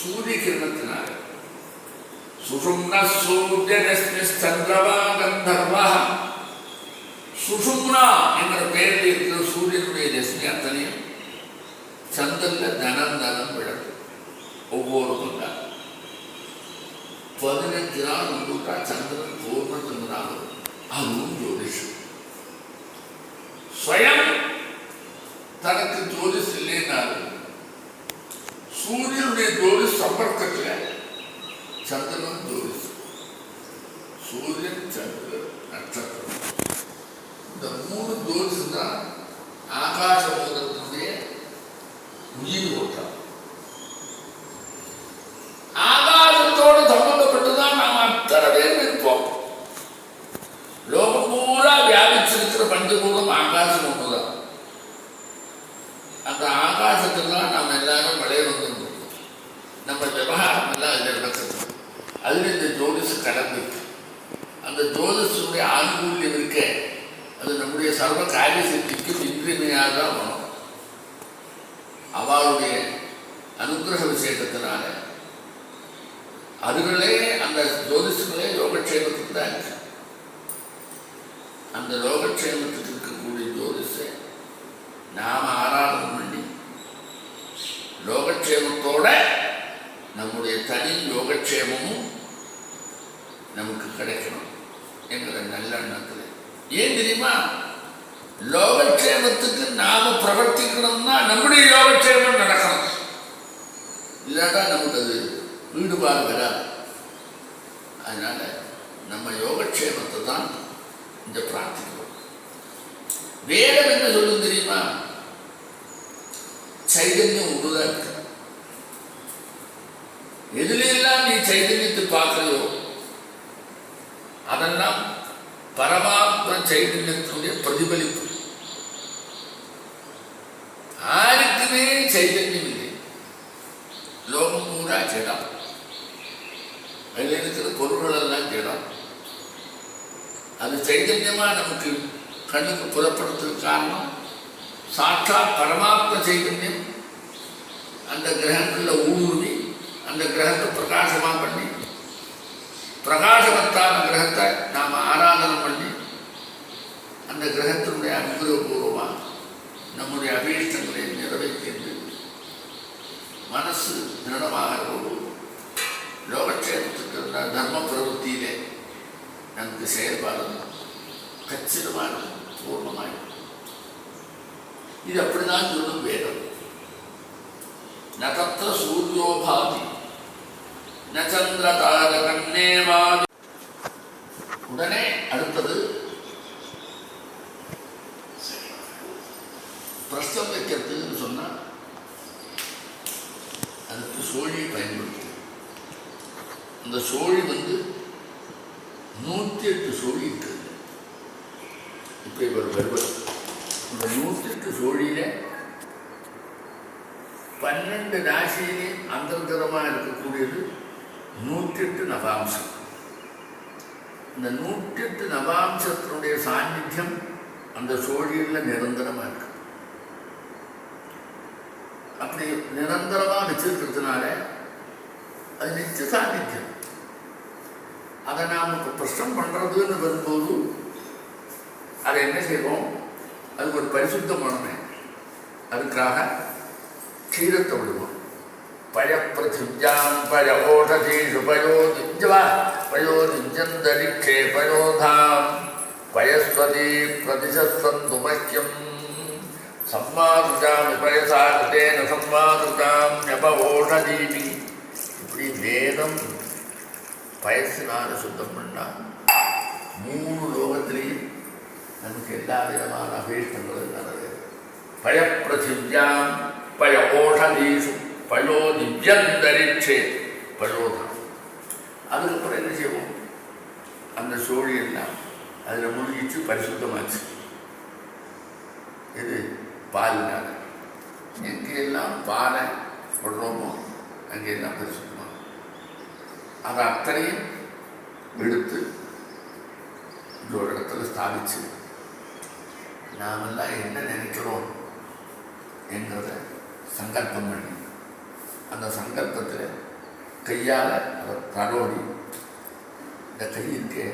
சூரிய கிரணத்தினால் சுஷும்ன சூரியரஸ்மிச்சந்திரமா கந்தர்வா சுஷும்னா என்கிற பெயரில் இருக்கிற சூரியனுடைய ரஷ்மி அத்தனையும் சந்திரன்ல தனம் விழது. ஒவ்வொரு பங்கா 15 நாள் வந்துட்டா சந்திரன் பூர்ணச்சந்திரனாக அதுவும் ஜோதிஷம். ஸ்வயம் தனக்கு ஜோதிஷ் இல்லைன்னாலும் சூரியனுடைய ஜோதிஷ் சம்பர்க்கத்தில் சந்திரன் ஜோதிஷ். சூரியன் சந்திரன் நட்சத்திரம் இந்த 3 ஜோதிஷம் தான் ஆகாச பூதத்தினுடைய உயிர் ஓட்டம். ஆகாசத்தோடு சம்பந்தப்பட்டுதான் நாம் அத்தனை பேர் இருப்போம். லோகம் பூரா வியாபிச்சிருக்கிற பஞ்சபூதம் ஆகாசம் ஒன்றுதான். அந்த ஆகாசத்தில் தான் நாம் எல்லாரும் விளைய வந்துருக்கோம். நம்ம விவகாரம் எல்லாம் அதில் நடக்குது. அதில் இந்த ஜோதிஷ் கலந்து அந்த ஜோதிஷனுடைய ஆணுகூல்யம் இருக்க அது நம்முடைய சர்வ காரிய சக்திக்கு இன்றியமையாக தான் வரும். அவளுடைய அனுகிரக விசேஷத்தினால அதுகளே அந்த ஜோதிஷங்களே யோகக்ஷேமத்துக்கு தான் இருக்கு. அந்த யோகக்ஷேமத்துக்கு இருக்கக்கூடிய ஜோதிஷை நாம் ஆராதனை பண்ணி யோகக்ஷேமத்தோட நம்முடைய தனி யோகக்ஷேமமும் நமக்கு கிடைக்கணும் என்கிற நல்ல எண்ணத்தில். ஏன் தெரியுமா? யோகக்ஷேமத்துக்கு நாம பிரவர்த்திக்கணும்னா நம்முடைய யோகக்ஷேமம் நடக்கணும். இல்லாட்டா நமக்கு அது ஈடுபாடு வராது. அதனால நம்ம யோகக்ஷேமத்தை தான் இந்த பிரார்த்திக்கிறோம். வேதம் என்ன சொல்லும் தெரியுமா? சைதன்யம் ஒன்றுதான் இருக்கு. எதிலெல்லாம் நீ சைதன்யத்தை பார்க்கலையோ அதெல்லாம் பரமாத்ம சைதன்யத்தினுடைய பிரதிபலிப்பு. ஆருக்குமே சைதன்யம் இல்லை. லோகம் பூரா ஜடம். அதில் இருக்கிற பொருள்கள் எல்லாம் ஜடம். அது சைதன்யமா நமக்கு கண்ணுக்கு புலப்படுத்துறது காரணம் சாட்சாத் பரமாத்ம சைதன்யம் அந்த கிரகங்களில் ஊடுருவி அந்த கிரகத்தை பிரகாசமாக பண்ணி பிரகாசவத்தான கிரகத்தை நாம் ஆராதனை பண்ணி அந்த கிரகத்தினுடைய அனுகிரகபூர்வமாக நம்முடைய அபீஷ்டங்களை நிறைவேற்றிட்டு மனசு திருடமாகிறோடு யோகக்ஷேமத்துக்கு தர்ம பிரவృத்தியிலே நமக்கு செயல்பாடு கச்சிதமாக பூர்ணமாக இது அப்படிதான் சொல்லும் வேதம். நதத்திர சூரியோபாதி நச்சந்திர தாரகன்னேவாதி. உடனே அடுத்தது பிரஸ்தம் வைக்கிறதுன்னு சொன்னா அதுக்கு சோழி பயன்படுத்து. அந்த சோழி 108 சோழி இருக்குது. இப்போ இவர் வருவர் இந்த 108 சோழியில 12 ராசியிலே அந்தர்கதமாக இருக்கக்கூடியது 108 நவாம்சம். இந்த 108 நவாம்சத்தினுடைய சாநித்தியம் அந்த சோழியில் நிரந்தரமாக இருக்கு. அப்படி நிரந்தரமாக வச்சிருக்கிறதுனால அது நிச்சய சாநித்தியம். அதை நாம் பிரஷ்டம் பண்ணுறதுன்னு வரும்போது அதை என்ன செய்வோம்? அதுக்கு ஒரு பரிசுத்தம் பண்ணணும். அதுக்காக க்ஷீரத்தை விடுவோம். பயப்பிரதிஜாம் பயோடதீஷு பயோதிஞ்சந்தரிக்ஷே பயோதாம் பயஸ்வதி பிரதிசஸ்வந்து மஹ்யம் சம்மாதுஜாமி பயசாகிருத்தேன சம்மாதுஜாம் யபவோஷதீமி. இப்படி வேதம் பயசினால சுத்தம் பண்ணால் 3 லோகத்திலையும் நமக்கு எல்லா விதமான அபீஷ்டங்களும் நிறைவேறும். பயப்பிரதிஜாம் பயோஷதீஷு பயோதிஞ்சந்தரிக்ஷே பயோதாம். அதுக்கப்புறம் என்ன செய்வோம்? அந்த சோழியெல்லாம் அதில் முழுகிச்சு பரிசுத்தமாச்சு. இது பாலினால் எங்கெல்லாம் பாலை விடுறோமோ அங்கெல்லாம் பரிசுத்தமாக அதை அத்தனையும் எடுத்து ஒரு இடத்துல ஸ்தாபிச்சு நாமெல்லாம் என்ன நினைக்கிறோம் என்கிறத சங்கல்பம் பண்ணி அந்த சங்கல்பத்தில் கையால் அவர் தடோடி இந்த கை இருக்கே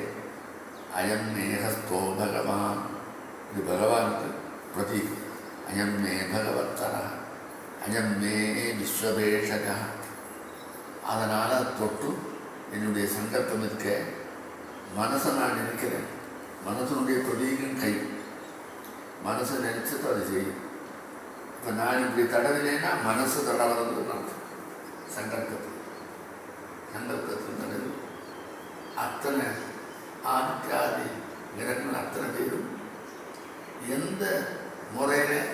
அயம் மேகஸ்தோ பகவான், இது பகவானுக்கு பிரதீக். அயம் மே பகவத்தர, அயம் மே விஸ்வபேஷக. அதனால் தொட்டு என்னுடைய சங்கல்பம் இருக்க மனசை நான் நினைக்கிறேன். மனசனுடைய பிரதீகம் கை, மனசை நினைச்சது அது செய்யும். இப்போ நான் இப்படி தடவில்லைன்னா மனசு தடவுறது நடக்கும். சங்கல்பத்தில் தடவி அத்தனை ஆதித்யாதி கிரகங்கள் அத்தனை பேரும் எந்த முறையில்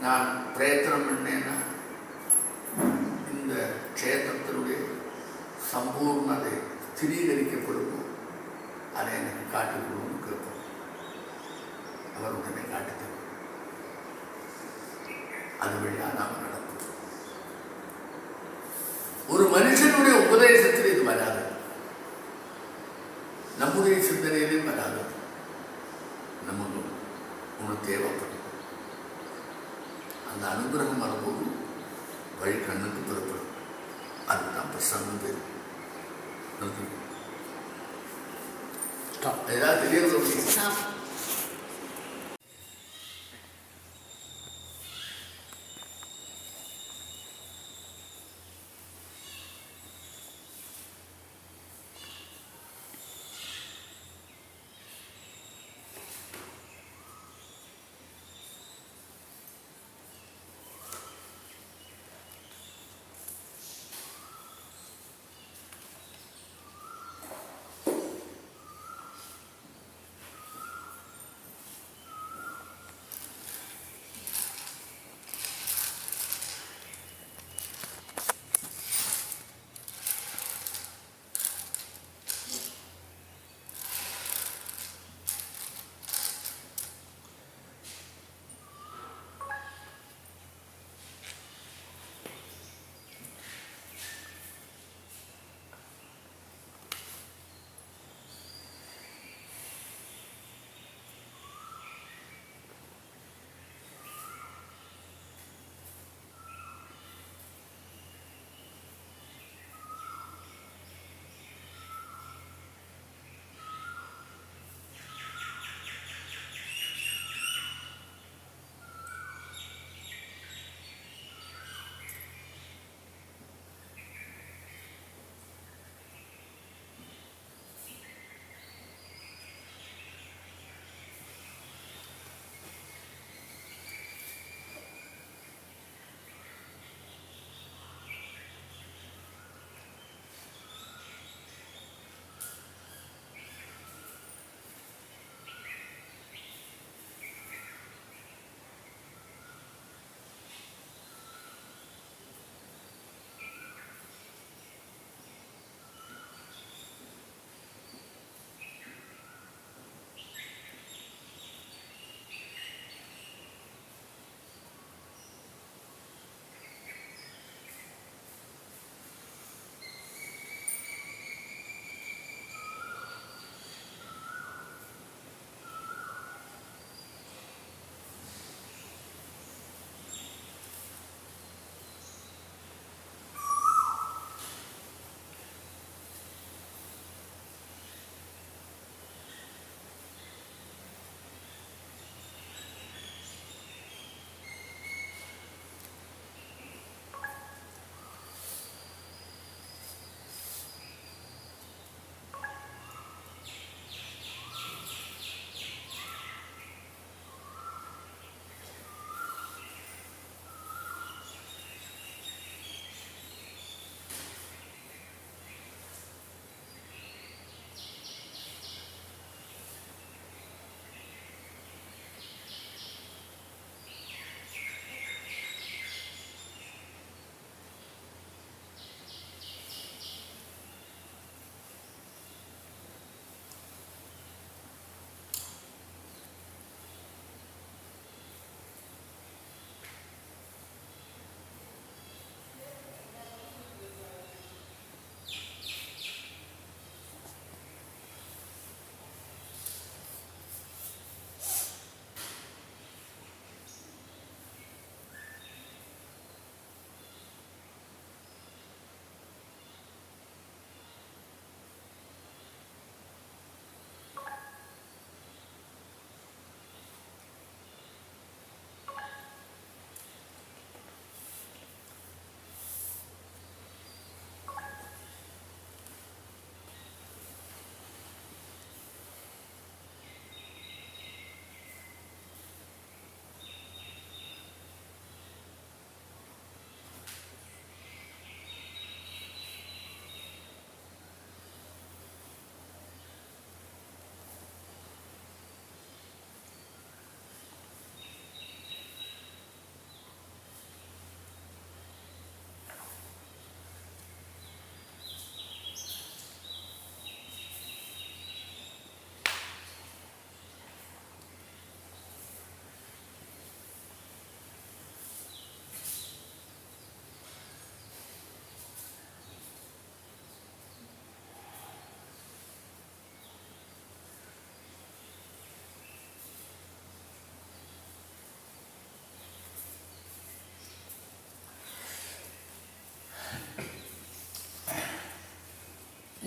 நான் பிரயத்தனம் பண்ணேன்னா இந்த க்ஷேத்திரத்தினுடைய சம்பூர்ணதை ஸ்திரீகரிக்கப்படுமோ அதை எனக்கு காட்டிக் கொடுன்னு கேட்போம். அவர் உடனே காட்டித்தரும். அது வழியாக நாம் நடப்போம். ஒரு மனுஷனுடைய உபதேசத்தில் இது வராது, நம்முடைய சிந்தனையிலும் வராது. நமக்கு ஒன்று தேவைப்படும். அந்த அனுகிரகம் வரும்போது வழி கண்ணுக்கு புறப்படும். அதுதான் பிரசங்கம் பேர். ஏதாவது தெரியாது.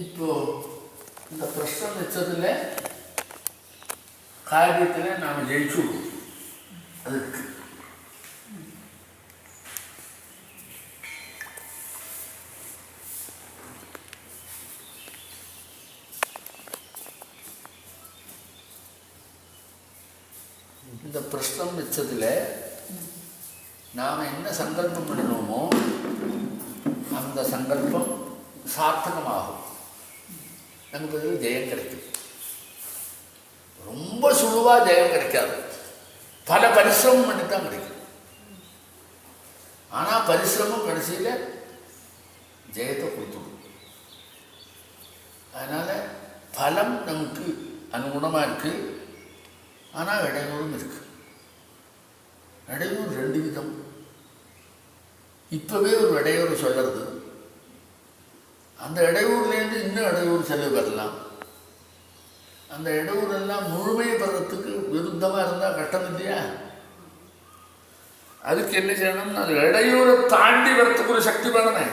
இப்போ இந்த பிரஷ்னம் வச்சதில் காரியத்தில் நாம் ஜெயிச்சுடுவோம். அதுக்கு இந்த பிரஷ்னம் வச்சதில் நாம் என்ன சங்கல்பம் பண்ணணுமோ அந்த சங்கல்பம் சார்த்தகமாகும். நமக்கு அதில் ஜெயம் கிடைக்கும். ரொம்ப சுழுவாக ஜெயம் கிடைக்காது, பல பரிசிரமம் பண்ணி தான் கிடைக்கும். ஆனால் பரிசிரமம் கடைசியில் ஜெயத்தை கொடுத்துடும். அதனால் பலம் நமக்கு அனுகுணமாக இருக்குது. ஆனால் இடையூறும் இருக்குது. இடையூறு ரெண்டு விதம். இப்போவே ஒரு இடையூறு சொல்கிறது, அந்த இடையூறுலேருந்து இன்னும் இடையூறு செலவு வரலாம். அந்த இடையூறெல்லாம் முழுமையை பெறத்துக்கு விருத்தமாக இருந்தால் கஷ்டம் இல்லையா? அதுக்கு என்ன செய்யணும்னு அது இடையூரை தாண்டி வரத்துக்கு ஒரு சக்தி வேணுமே.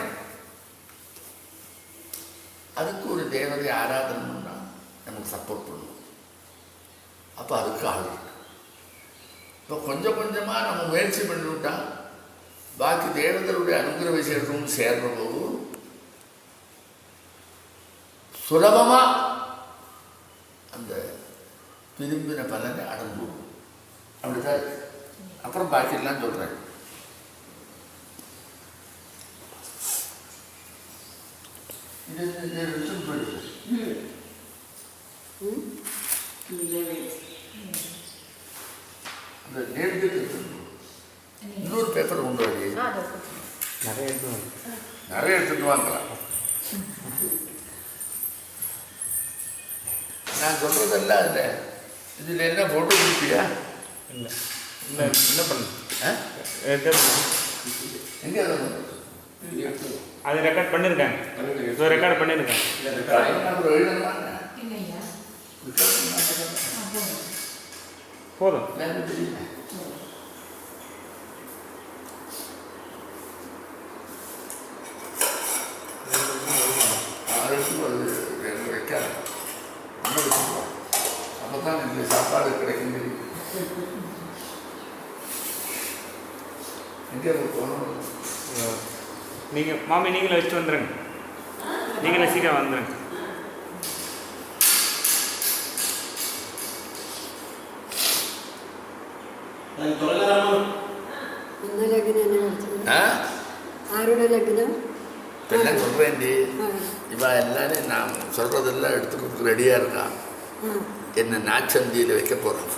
அதுக்கு ஒரு தேவதை ஆராதனைன்னா நமக்கு சப்போர்ட் பண்ணணும். அப்போ அதுக்கு ஆள் இருக்கு. இப்போ கொஞ்சம் கொஞ்சமாக நம்ம முயற்சி பண்ணிவிட்டா பாக்கி தேவதருடைய அனுகிரக விசேஷமும் சேர்ற போது சுலபமாக அந்த விரும்பின பலனை அடைஞ்சிடும். அப்படிதான் இருக்கு. அப்புறம் பாக்கியெல்லாம் சொல்கிறேன். இது ரிசல்ட் போயிடுது. அந்த நேரத்துக்கு இன்னொரு பேப்பர் கொண்டு வர நிறைய எடுத்துட்டு வாங்கலாம். நான் சொல்றதெல்லாம் அதில் இதில் என்ன போட்டோ கொடுப்பியா? இல்லை இல்லை, என்ன பண்ண எங்கே அது ரெக்கார்ட் பண்ணியிருக்காங்க. ரெக்கார்ட் பண்ணியிருக்காங்க. போதும். அப்பதான் இந்த சாப்பாடு கிடைக்கும். எங்கே போகணும்? நீங்கள் மாமி நீங்களே வச்சுட்டு வந்துடுங்க. நீங்களே சீக்கிரம் வந்துடுங்க. ആരുടെ ലഗ്നം? எல்லாம் சொல்றேன்டி. இவ எல்லாரும் நான் சொல்றதெல்லாம் எடுத்துக்கிறதுக்கு ரெடியா இருக்கான். என்ன நாச்சந்தியில் வைக்க போறேன்.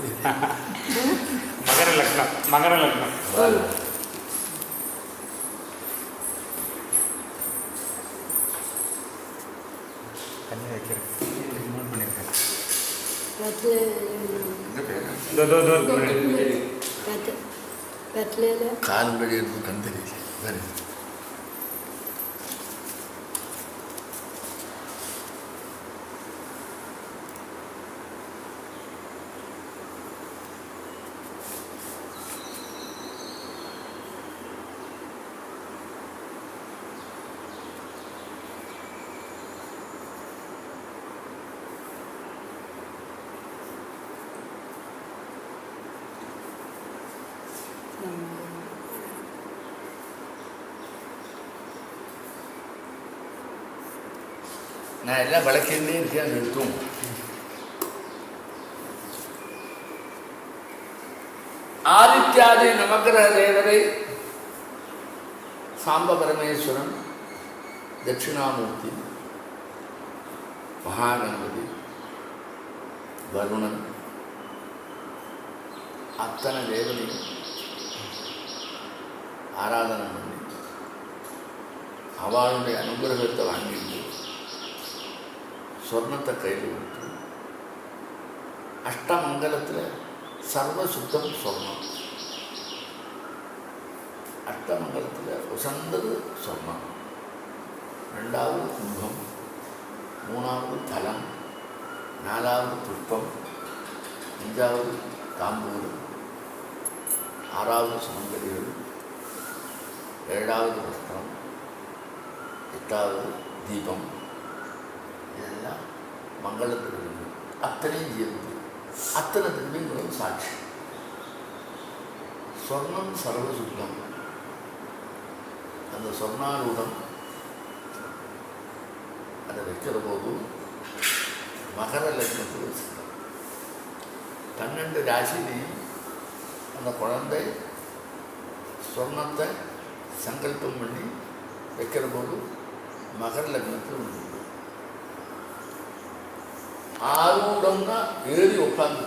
மகர லக்னம். மகர லக்னம். கண்ணி வைக்கிறேன். கால்வழி இருந்து கந்தரி நான் எல்லாம் வளர்க்கின்றே இருக்கேன். நிறுத்தும். ஆதித்யாதி நவகிரக தேவதை சாம்ப பரமேஸ்வரன், தட்சிணாமூர்த்தி, மகாகணபதி, வருணன், அத்தனை தேவதையும் ஆராதனை பண்ணி அவளுடைய அனுகிரகத்தை வாங்கிட்டு சொர்ணத்தை கையில் கொடுத்து அஷ்டமங்கலத்தில் சர்வசுத்தம் சொர்ணம். அஷ்டமங்கலத்தில் உசந்தது சொர்ணம், ரெண்டாவது கும்பம், மூணாவது தலம், நாலாவது புஷ்பம், அஞ்சாவது தாம்பூரம், ஆறாவது சுமங்கலிகள், ஏழாவது வஸ்திரம், எட்டாவது தீபம், இதெல்லாம் மங்கள திரவியங்கள். அத்தனையும் ஜீவன், அத்தனை திரவியங்களும் சாட்சி. சொர்ணம் சர்வசுத்தம். அந்த சொர்ணாரூடம் அதை வைக்கிற போது மகர லக்னத்தில் வச்சுக்கலாம். 12 ராசிலையும் அந்த குழந்தை சொர்ணத்தை சங்கல்பம் பண்ணி வைக்கிற போது மகர லக்னத்தில் உண்டு. ஆரூடம்னா ஏறி உட்காந்து,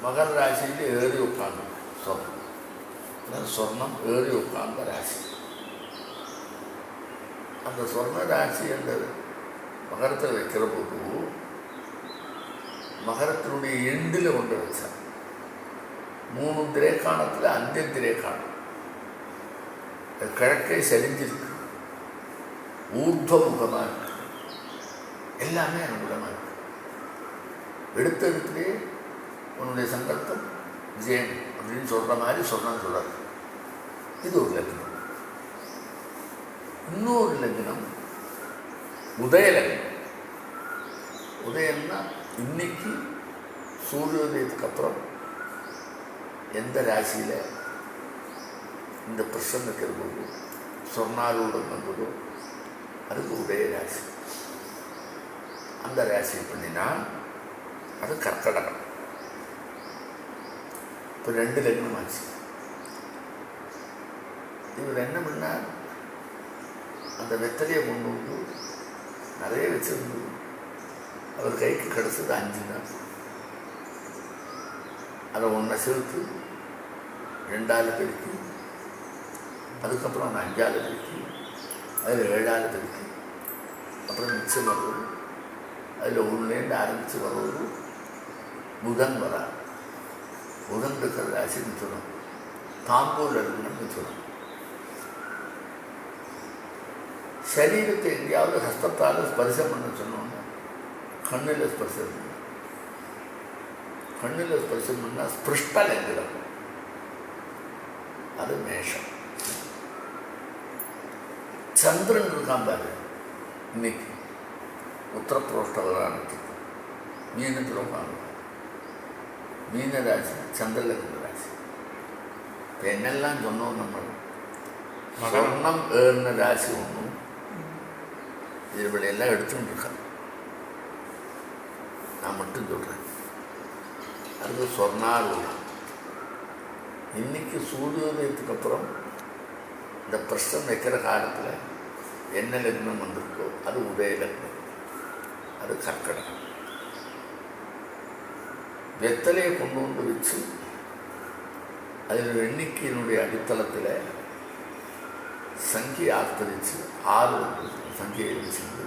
மகர ராசியில் ஏறி உட்காந்து சொர்ணம். சொர்ணம் ஏறி உட்கார்ந்த ராசி. அந்த சொர்ண ராசி என்ற மகரத்தில் வைக்கிற போது மகரத்தினுடைய எண்டில் கொண்டு வச்சார். 3 திரேக்காணத்தில் அந்திய திரேக்காணம் கிழக்கே செறிஞ்சிருக்கு, ஊர்துவமுகமாக இருக்கு, எல்லாமே அனுகூலமாக இருக்கு. எடுத்த இடத்துலே உன்னுடைய சங்கல்பம் ஜெயம் அப்படின்னு சொல்கிற மாதிரி சொன்னான்னு சொல்கிறார். இது ஒரு லக்னம். இன்னொரு லக்னம் உதய லக்னம். உதயம்னா இன்னைக்கு சூரியோதயத்துக்கு அப்புறம் எந்த ராசியில் இந்த பிரசன்னம் இருக்கிற போது சொர்ணாரூடம் வந்ததோ அதுக்கு உதய ராசி. அந்த ராசி பண்ணினா அது கர்க்கடகம். இப்போ 2 லக்னம் ஆச்சு. இவர் என்ன பண்ணார், அந்த வெத்தலையை கொண்டு வந்து நிறைய வச்சிருந்து அவர் கைக்கு கிடச்சது 5 தான். அதை 1 சேர்த்து 2ஆல் பெருக்கி, அதுக்கப்புறம் அந்த 5ஆல் பெருக்கி, அதில் 7ஆல் பெருக்கி, அப்புறம் மிச்சம் வருவது, அதில் 1லேருந்து ஆரம்பித்து வருவது புதன் வரா. புதன் இருக்கிற ராசி மிச்சுடும், தாம்பூல் இருக்கணும் மிச்சுடும். சரீரத்தை எங்கேயாவது ஹஸ்தத்தால் ஸ்பரிசம் பண்ண சொன்னோன்னா கண்ணில் ஸ்பரிசம் பண்ண. கண்ணில் ஸ்பரிசம் பண்ணால் ஸ்பிருஷ்ட லக்னம், அது மேஷம். சந்திரன் இருக்கான் பாரு இன்னைக்கு உத்தரப்பிரோஷ்டவரானது மீனத்தில் உட்காந்து, மீன ராசி சந்திரலக்ன ராசி. இப்போ என்னெல்லாம் சொன்னோம், நம்ம சொர்ணம் ஏறின ராசி ஒன்றும் இதுவளையெல்லாம் எடுத்துட்டு இருக்கான். நான் மட்டும் சொல்கிறேன். அது சொர்ணாரூடம். இன்னைக்கு சூரியோதயத்துக்கு அப்புறம் இந்த பிரஷ்னம் வைக்கிற காலத்தில் என்ன லக்னம் வந்திருக்கோ அது உதய லக்னம், அது கர்க்கடகம். வெத்தலையை கொண்டு வந்து வச்சு அதில் எண்ணிக்கையினுடைய அடித்தளத்தில் சங்கியை ஆஸ்பதிச்சு 6 சங்கியை வச்சுருந்து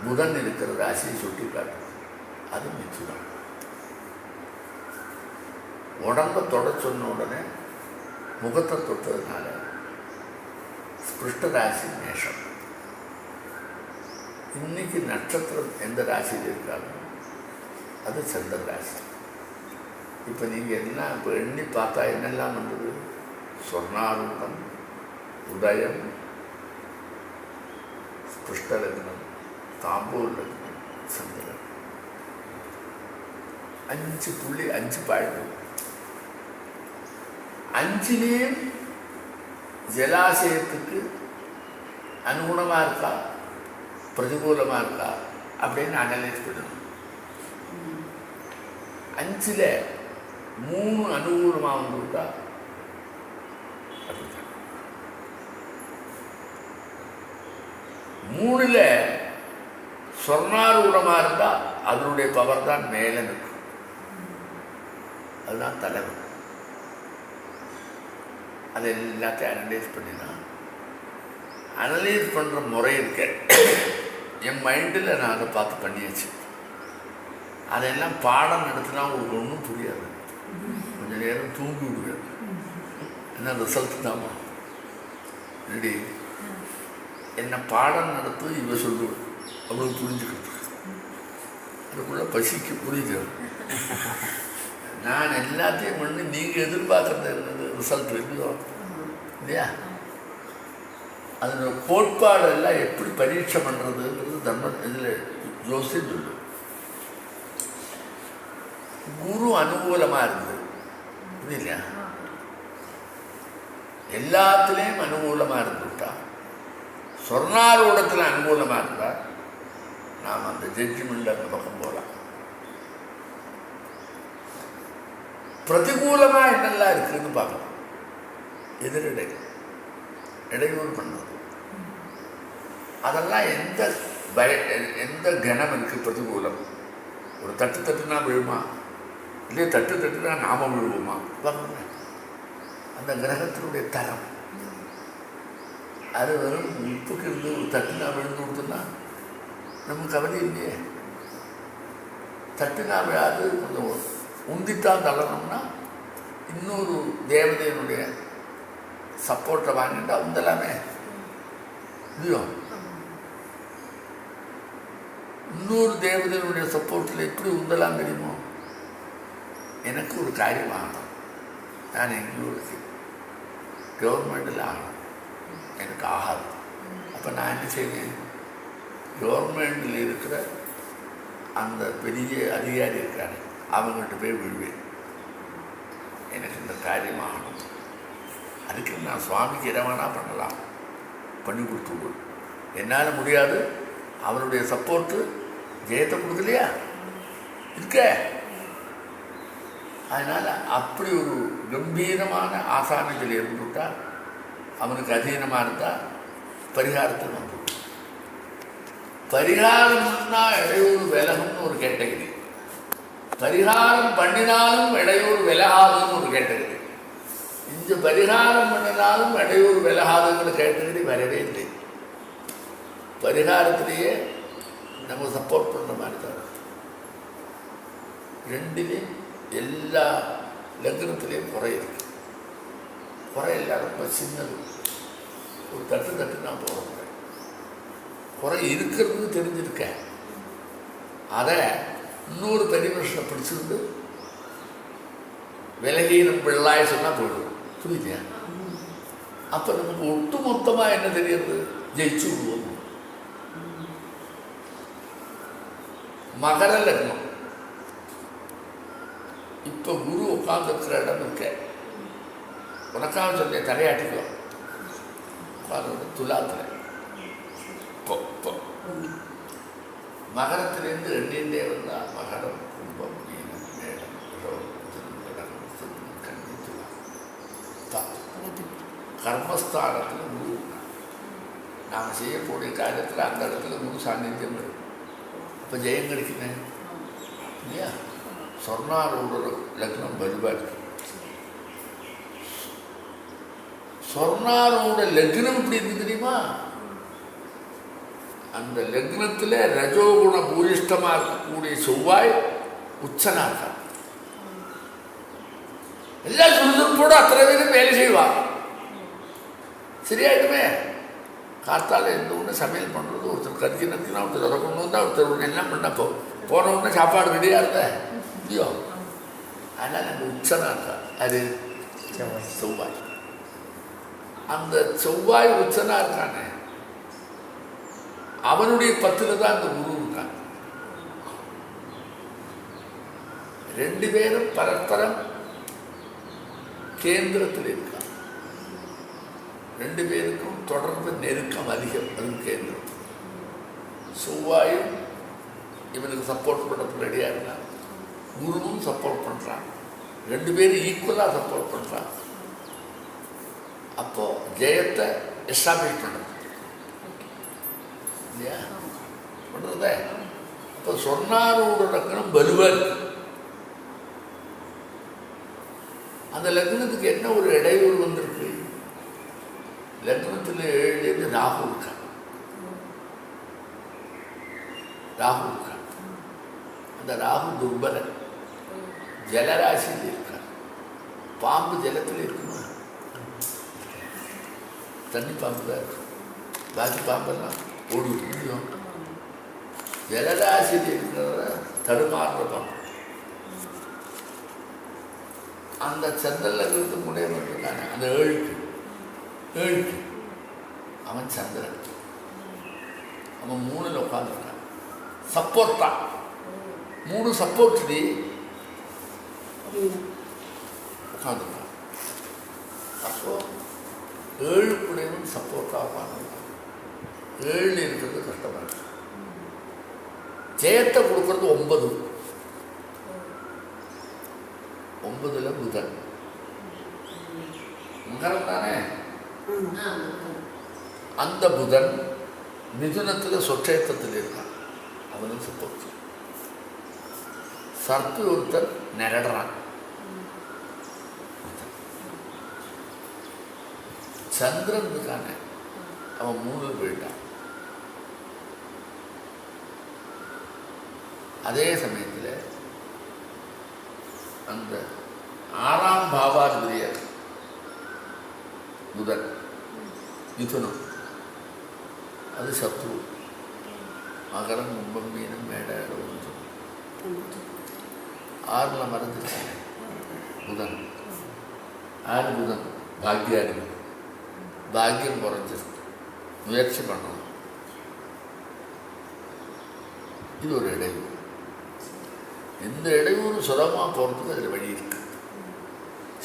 புதன் இருக்கிற ராசியை சுட்டி காட்டு, அது மிச்சுதான். உடம்பை தொட சொன்ன உடனே முகத்தை தொட்டதுனால ஸ்பிருஷ்ட ராசி மேஷம். இன்னைக்கு நட்சத்திரம் எந்த ராசியில் இருக்காங்க அது சந்திர ராசி. இப்போ நீங்கள் என்ன இப்போ எண்ணி பார்த்தா என்னெல்லாம் வந்தது, சொர்ணாரூடம், உதயம், ஸ்பிருஷ்ட லக்னம், தாம்பூல் லக்னம், சந்திரன். 5.5 பாயிண்ட். 5லேயும் ஜலாசயத்துக்கு அனுகுணமாக இருக்கா பிரதிகூலமாக இருக்கா அப்படின்னு அனலைஸ் பண்ணணும். 5ல் 3 அனுகூலமாக வந்துவிட்டா அப்படித்தான். 3ல் சொர்ணாரூடமாக இருந்தால் அதனுடைய பவர் தான் மேலே நிற்கும், அதுதான் தலைவர். அதை எல்லாத்தையும் அனலைஸ் பண்ணினா, அனலைஸ் பண்ணுற முறை இருக்க என் மைண்டில் நான் அதை பார்த்து பண்ணியாச்சு. அதெல்லாம் பாடம் நடத்தினா உங்களுக்கு ஒன்றும் புரியாது, கொஞ்சம் நேரம் தூங்கி விடுவேன். என்ன ரிசல்ட் தாமா ரெடி. என்ன பாடம் நடத்து இவ சொல்லுவேன், அவளுக்கு புரிஞ்சுக்கிறது. அதுக்குள்ளே பசிக்கு புரியுது. நான் எல்லாத்தையும் பண்ணி நீங்கள் எதிர்பார்க்குறது என்னது ரிசல்ட் இருக்குதோ இல்லையா. அதோட கோட்பாடெல்லாம் எப்படி பரீட்சை பண்ணுறதுங்கிறது தர்ம இதில் ஜோசியம் சொல்லு. குரு அனுகூலமாக இருந்தது இது இல்லையா? எல்லாத்துலேயும் அனுகூலமாக இருந்துவிட்டா, சொர்ணாரூடத்தில் அனுகூலமாக இருந்தால் நாம் அந்த ஜட்ஜ்மெண்ட் அந்த பக்கம் போகலாம். பிரதிகூலமாக என்னெல்லாம் இருக்குதுன்னு பார்க்கலாம். எதிரிடை இடையூறு பண்ணுறது அதெல்லாம் எந்த கணம் இருக்குது பிரதிகூலம்? ஒரு தட்டுனா விழுமா, இல்லையே தட்டுனா நாம விழுவோமா? பாருங்க, அந்த கிரகத்தினுடைய தரம் அது வெறும் உப்புக்கு இருந்து ஒரு தட்டுனா விழுந்து கொடுத்துன்னா நமக்கு கவலை இல்லையே. தட்டுனா விழாது, கொஞ்சம் உந்தித்தான் தள்ளணும்னா இன்னொரு தேவதையினுடைய சப்போர்ட்டை வாங்கிட்டா உந்தலாமே இல்லையோ? இன்னொரு தேவதையினுடைய சப்போர்ட்டில் எப்படி உந்தலாம் தெரியுமோ? எனக்கு ஒரு காரியம் ஆகணும், நான் எங்கேயோ இருக்கேன், கவர்மெண்டில் ஆகணும், எனக்கு ஆகாது. அப்போ நான் என்ன செய்வேன்? கவர்மெண்டில் இருக்கிற அந்த பெரிய அதிகாரி இருக்காரு, அவங்கள்ட்ட போய் விழுவேன், எனக்கு இந்த காரியம் ஆகணும். அதுக்கு நான் சுவாமிக்கு இடமானா பண்ணலாம், பண்ணி கொடுத்து என்னால் முடியாது, அவருடைய சப்போர்ட்டு ஜெயத்தை கொடுக்கலையா இருக்க. அதனால் அப்படி ஒரு கம்பீரமான ஆசாமிகள் இருந்துவிட்டால், அவனுக்கு அதீனமாக இருந்தால் பரிகாரத்தை வந்து பரிகாரம்னா இடையூறு விலகும்னு ஒரு கேட்டகரி, பரிகாரம் பண்ணினாலும் இடையூறு விலகாதுன்னு ஒரு கேட்டகரி. இந்த பரிகாரம் பண்ணினாலும் இடையூறு விலகாதுங்கிற கேட்டகரி வரவே இல்லை. பரிகாரத்திலேயே நம்ம சப்போர்ட் பண்ணுற மாதிரி தான். ரெண்டுலேயும் எல்லா லக்னத்திலையும் குறை இருக்கு. குறை எல்லாம் ரொம்ப சின்னது, ஒரு தட்டுனா போகிறோம். குறை இருக்கிறது தெரிஞ்சிருக்கேன், அதை இன்னொரு பெரிய வருஷம் பிடிச்சிருந்து விலகீனம் பிள்ளாய் சொன்னால் போயிடும். புரியுதியா? அப்போ நமக்கு ஒட்டு மொத்தமாக என்ன தெரியுது? ஜெயிச்சு விடுவோம். மகர லக்னம் இப்போ குரு உட்கார்ந்துருக்கிற இடம் இருக்க, உனக்காக சொல்ல தலையாட்டிக்கோ. உட்கார்ந்து துலாத்தில் மகரத்திலேருந்து ரெண்டே வந்தால் மகரம், கும்பம், மீனம், மேடம், கன்னி, துலா. கர்மஸ்தானத்தில் குரு, நாம் செய்யக்கூடிய காரியத்தில் அந்த இடத்துல குரு சாநித்தியம் வரும். இப்போ ஜெயம் கிடைக்குமே இல்லையா? சொர்ணாரூட லக்னம் வலுவாக இருக்கு. சொர்ணாரூட லக்னம் இப்படி இருக்கு தெரியுமா? அந்த லக்னத்தில் ரஜோகுண பூரிஷ்டமாக இருக்கக்கூடிய செவ்வாய் உச்சனாக இருக்கார். எல்லா சுறுசுறுப்போட அத்தனை பேரும் வேலை செய்வார். சரியாயிட்டுமே. காத்தால் எந்த ஒன்று சமையல் பண்ணுறது, ஒருத்தர் கறிக்கு நத்தினா, ஒருத்தர் அதை கொண்டு வந்தால், ஒருத்தர் ஒன்று எல்லாம் பண்ணப்போ போன உடனே சாப்பாடு ரெடியாக இருந்த இல்லையோ? அதனால் அந்த உச்சனாக இருக்கார். அது செவ்வாய். அந்த செவ்வாய் உச்சனாக இருக்கானே, அவனுடைய 10ல் தான் அந்த குரு இருக்கான். ரெண்டு பேரும் பரஸ்பரம் கேந்திரத்தில் இருக்கான். ரெண்டு பேருக்கும் தொடர்பு நெருக்கம் அதிகம். அதுவும் கேந்திரம். செவ்வாயும் இவனுக்கு சப்போர்ட் பண்ண ரெடியாக இருக்கான், குருவும் சப்போர்ட் பண்ணுறான். ரெண்டு பேரும் ஈக்குவலாக சப்போர்ட் பண்ணுறான். அப்போது ஜெயத்தை எஸ்டாப்ளிஷ் பண்ணுறது இல்லையா? பண்ணுறதே. இப்போ சொன்னாரோட லக்னம் வலுவாக இருக்கு. அந்த லக்னத்துக்கு என்ன ஒரு இடையூறு வந்திருக்கு? லக்னத்தில் 7 ராகு இருக்கான். ராகு இருக்கான். அந்த ராகு துர்பலன், ஜலராசியில் இருக்கான். பாம்பு ஜலத்தில் இருக்குமா? தண்ணி பாம்பு தான் இருக்கு. பாக்கி பாம்பெல்லாம் ஓடி முடியும். ஜலராசியில் இருக்கிறத தடுமாறுற பாம்பு. அந்த சந்திரனில் இருந்து முன்னே வந்துருக்காங்க. அந்த 7க்கு அவன் சந்திரன். அவன் 3ல் உட்காந்துருக்கான். சப்போர்ட்டா 3 சப்போர்ட் உட்காந்துருக்கான். அப்போ 7 பிள்ளைகளும் சப்போர்ட்டாக உட்காந்துருக்கான். 7 இருக்கிறது கஷ்டமாக இருக்கு. ஜெயத்தை கொடுக்கறது 9. 9ல் புதன். மகரம் தானே. அந்த புதன் மிதுனத்தில் சொற்றேத்தத்தில் இருக்கான். அவனும் சப்போர்ட். சர்ப்பு ஒருத்தன் நிரடுறான். சந்திரன் இருக்கானே அவன் 3ல் போயிட்டான். அதே சமயத்தில் அந்த 6ஆம் பாவாதிபதியர் புதன் மிதுனம், அது சத்ரு. மகரம், கும்பம், மீனம், மேட, 6ல் மறந்துருக்காங்க புதன். 6 புதன் பாக்யாதிபதி. பாக்கியம் குறைஞ்சிருக்கு. முயற்சி பண்ணணும். இது ஒரு இடையூறு. இந்த இடையூறு சுலபமாக போகிறதுக்கு அதில் வழி இருக்கு.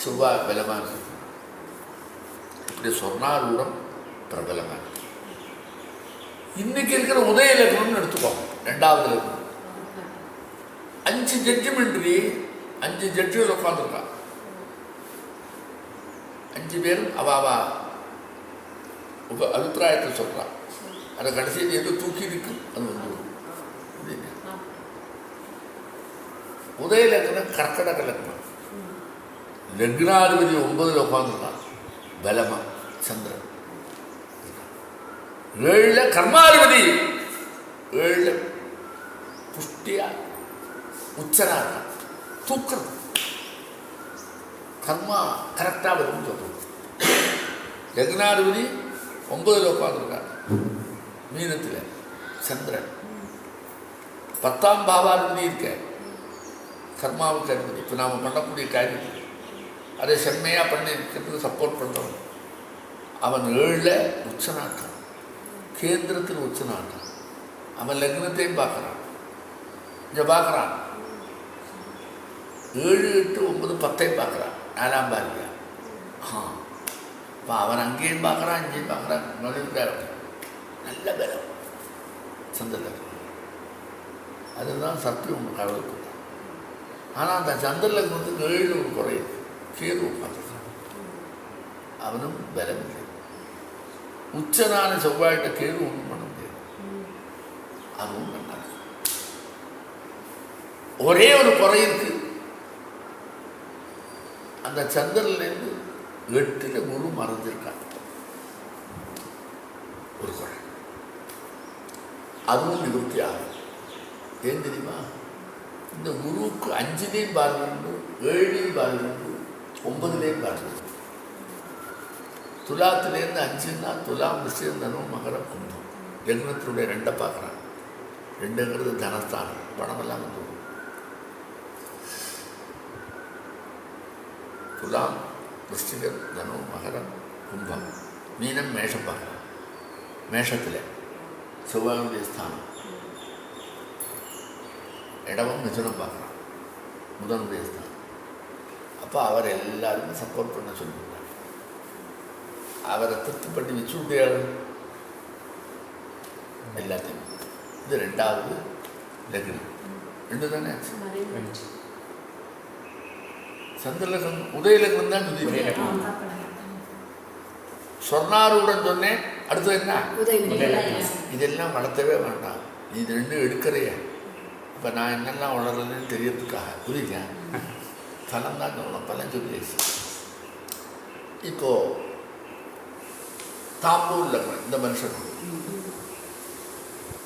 செவ்வாய் பலமாக இருக்கு. இப்படி சொர்ணாரூடம் பிரபலமாக இருக்கு. இன்னைக்கு இருக்கிற உதய லக்னம்னு எடுத்துக்கோங்க. 2வது லக்னம் 5 ஜட்ஜ்மெண்ட்ரி 5 ஜட்ஜுகள் உட்காந்துருக்கான். 5 பேரும் அவாவா அபிப்பிராயத்தை சொல்கிறான். அதை கடைசியில் எது தூக்கி இருக்கு அது வந்துடும். உதய லக்னம் கர்க்கடக லக்னம். லக்னாதிபதி 9ல் உட்காந்துருக்கான். பலமா சந்திரன். 7ல் கர்மாதிபதி 7ல் புஷ்டியா உச்சரா இருக்கான். தூக்குறது கர்மா கரெக்டாக வரும்னு சொல்றது. லக்னாதிபதி 9ல் உட்காந்துருக்கான். மீனத்தில் சந்திரன். 10ஆம் பாவாதிபதி இருக்க கர்மாவுக்கு அதிபதி. இப்போ நாம் பண்ணக்கூடிய காரியத்தில் அதை செம்மையாக பண்ணி இருக்கிறதுக்கு சப்போர்ட் பண்ணுறவன். அவன் 7ல் உச்சனாட்டான். கேந்திரத்தில் உச்சனாட்டான். அவன் லக்னத்தையும் பார்க்குறான். இங்கே பார்க்குறான். 7, 8, 9, 10 பார்க்குறான். 4ஆம் பாதியா. இப்போ அவன் அங்கேயும் பார்க்குறான், இங்கேயும் பார்க்குறான். நல்ல பலம் சந்திரலக்னம். அதுதான் சக்தி ஒன்று கடவுள். ஆனால் அந்த சந்திரலக்னத்துக்கு 7 ஒரு குறையுது. கேது உட்காந்துருக்கான். அவனும் பலம் இல்லை. உச்சனான செவ்வாய்கிட்ட கேது ஒன்றும் பண்ண முடியாது. அதுவும் நல்லா ஒரே ஒரு குறை இருக்கு. அந்த சந்திரன்லேருந்து 8ல் குரு மறைஞ்சிருக்கான். ஒரு குறை. அதுவும் நிவர்த்தி ஆகும். ஏன் தெரியுமா? இந்த குருவுக்கு 5லேயும் பார்வை உண்டு, 7லேயும் பார்வை உண்டு, 9லேயும் பார்வை உண்டு. துலாத்திலேருந்து 5ன்னா துலாம், விஷயம், தனும், மகரம், கும்பம். லக்னத்தினுடைய 2 பார்க்குறான். 2ங்கிறது தனஸ்தானம். பணமெல்லாம் வந்து துலாம், விருஷ்டிகம், தனும், மகரம், கும்பம். மீனம், மேஷம் பார்க்குறான். மேஷத்தில் செவ்வாயுடைய ஸ்தானம். இடமும் மிதுனம் பார்க்குறான். புதனுடைய ஸ்தானம். அப்போ அவர் எல்லாருமே சப்போர்ட் பண்ண சொல்லியிருக்கார். அவரை திருப்தி பண்ணி வச்சு விட்டியாரு எல்லாத்தையும். இது 2வது லக்னம். 2 தானே சந்திரலக்னம். உதய லக்னம் தான் சொல்லி சொர்ணாரூடன் சொன்னேன். அடுத்தது என்ன? இதெல்லாம் வளர்த்தவே வேண்டாம். நீ இது 2 எடுக்கிறைய. இப்போ நான் என்னெல்லாம் வளர்றதுன்னு தெரியறதுக்காக புரியுங்க. பலம் தான் சொல்லணும். பலம் சொல்லியாச்சு. இப்போது தாம்பூல் லக்னம். இந்த மனுஷன்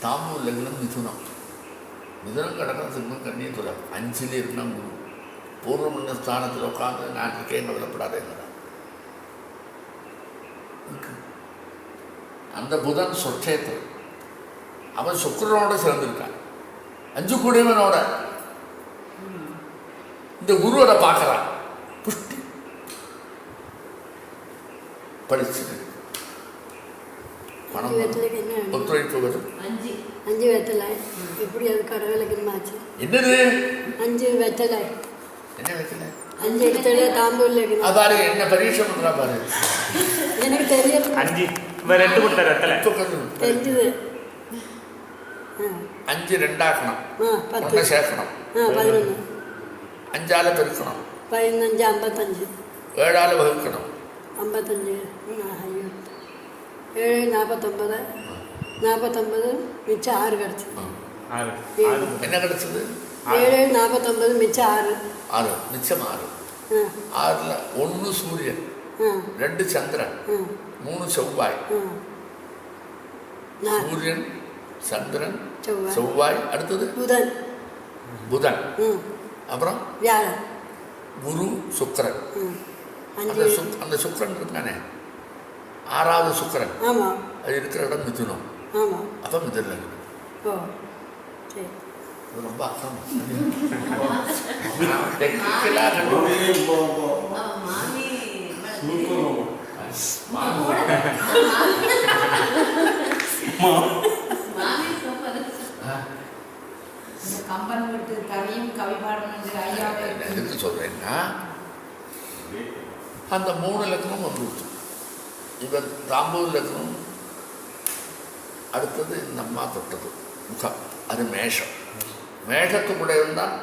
தாம்பூல் லக்னம் மிதுனம். மிதுனம் கடகம், சிம்மம், கன்னி, துலாம். 5லே இருந்தால் குரு. பூர்வமண்ட ஸ்தானத்தில் உட்காந்து நான் இருக்கேன் கவலைப்படாதேங்கிறான். அந்த புதன் சொற்றேத்திரம். அவன் சுக்கிரனோட சேர்ந்திருக்கான். 5 கூடியவனோட. இந்த குருவோட பார்க்குறான். புஷ்டி படிச்சு பணம் அஞ்சு வெத்தலைக்கு என்ன வேணும்? ஒத்துழைப்பு வரும். 5 வெத்தலை எப்படி அது கடவுளுக்கு மாச்சு? என்னது 5 வெத்தலை, என்ன வைக்கல 5 வெத்தலை தாம்பூல் வைக்கணும். பாரு என்ன பரீட்சை பண்றா பாரு. எனக்கு தெரியும், 5 இவர் 2 கொடுத்தாரு வெத்தலை. தெரிஞ்சது. 5 2ஆக்கணும், 10, 1 சேர்க்கணும், 11, 5ஆல பெருக்கணும், 15, 55, 7ஆல வகுக்கணும், 55, ஐயோ 7, 49, 49 மிச்சம் 6 கிடச்சி. 6 என்ன கிடைச்சது? 7, 49 மிச்சம் 6. 6 மிச்சம் 6. 6ல் 1 சூரியன், 2 சந்திரன், 3 செவ்வாய். சூரியன், சந்திரன், செவ்வாய், அடுத்தது புதன், புதன், அப்புறம் வியாழன், குரு, சுக்கிரன். அஞ்சு. அந்த சுக்கிரன் இருக்கானே 6வது சுக்கிரன், ஆமாம் அது இருக்கிற இடம் மிதுனம். ஆமாம். அப்போ மிதுனில் இருக்குது. ஓ சரி. இது ரொம்ப அர்த்தம் டெக்னிக்கலாக கம்பன் வீட்டு கவியும் கவி பாடணும் ஐயாவே எதுக்கு சொல்கிறேன்னா அந்த 3 லக்னம் வந்துடுச்சு. இவர் தாம்பூர் லக்னம், அடுத்தது இந்த அம்மா தொட்டது முகம், அது மேஷம். மேஷத்துக்குள்ள இருந்தால்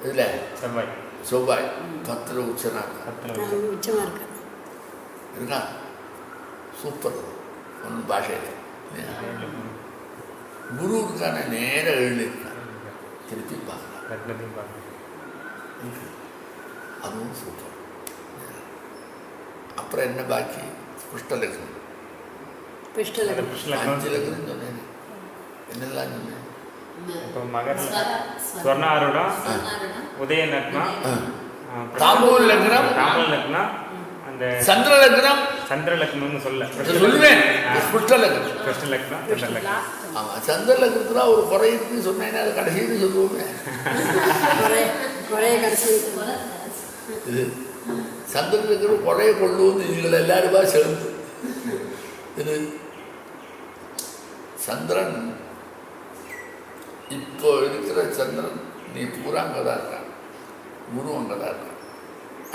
இதில் செவ்வாய் செவ்வாய் 10ல் உச்சனாக நான் உச்சமாக இருக்கேன். இருக்கா. சூப்பர். ஒன்றும் பாஷையில் குரு இருக்கான நேர எழுதியிருக்கான், திருப்பி பார்க்கலாம். லக்னத்தையும் பார்க்கணும். அதுவும் சூப்பர். அப்புறம் என்ன பாக்கி? புஷ்டலக்னம். பிஷ்டலகம் 5 லக்னம் சொன்னேன். என்னெல்லாம் சொன்னேன்? இப்போ மகர் ஸ்வர்ண ஆரூடம், உதய லக்னம், தாம்பூல் லக்னம், தாம்பூல் லக்னம், அந்த சந்திர லக்னம். சந்திர லக்னம்னு சொல்ல சொல்லுவேன். புஷ்டலக்னம். கிருஷ்ண லக்னம், சந்திர லக்னம். ஆமாம், சந்திர லக்னத்துல ஒரு குறை இருக்குன்னு சொன்னேன்னா அது கடைசின்னு சொல்லுவோமே. குறைய கடைசி. இது சந்திர லக்னம் குறைய கொண்டு வந்து நீங்கள் எல்லாருமா சேர்ந்து இது சந்திரன் இப்போ இருக்கிற சந்திரன் நீ பூரா அங்கே தான் இருக்கான், குரு அங்கே தான் இருக்கான்.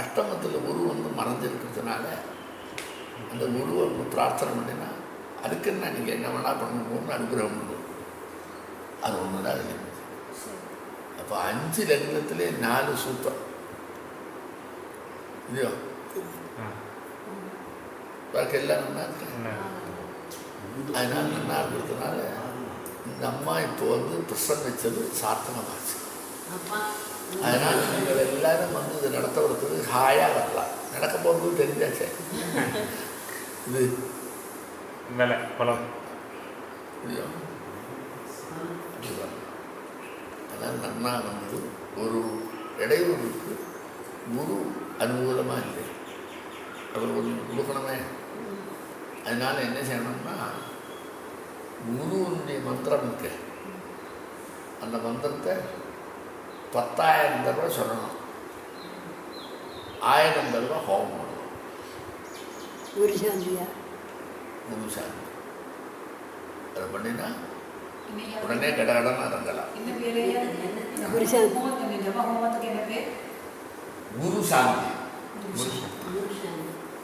அஷ்டமத்தில் குரு வந்து மறைஞ்சிருக்கிறதுனால அந்த குருவை வந்து பிரார்த்தனை பண்ணினா அதுக்கு என்ன நீங்கள் என்ன வேணால் பண்ணணும்னு அனுகிரகம் பண்ணும். அது ஒன்று தான் அது. அப்போ 5 லக்னத்திலே 4 சூப்பர் இல்லையோ? பாக்கி எல்லாம் நல்லா இருக்கேன். அதனால் நல்லா இருக்கிறதுனால இந்த அம்மா இப்போ வந்து பிரசன்னிச்சது சார்த்தகமாச்சு. அதனால் நீங்கள் எல்லாரும் வந்து இதை நடத்துறதுக்கு ஹாயாக வரலாம். நடக்க போகிறது தெரிஞ்சாச்சே. இது வேலை குளம் இல்லையோ? அதனால் நன்னா வந்தது. ஒரு இடையூறுக்கு குரு அனுகூலமாக இல்லை, அவர் ஒன்று கொடுக்கணுமே. அதனால் என்ன செய்யணும்னா குருவுடைய மந்திரம் இருக்கு, அந்த மந்திரத்தை 10,000 தடவை சொல்லணும், 1000 தடவை ஹோமம் பண்ணணும். குரு சாந்தியா? குரு சாந்தி அதை பண்ணினா உடனே கடகடன்னு இறங்கலாம். என்ன பேரு? குரு சாந்தி. ஹோமத்துக்கு என்ன பேர்? குரு சாந்தி.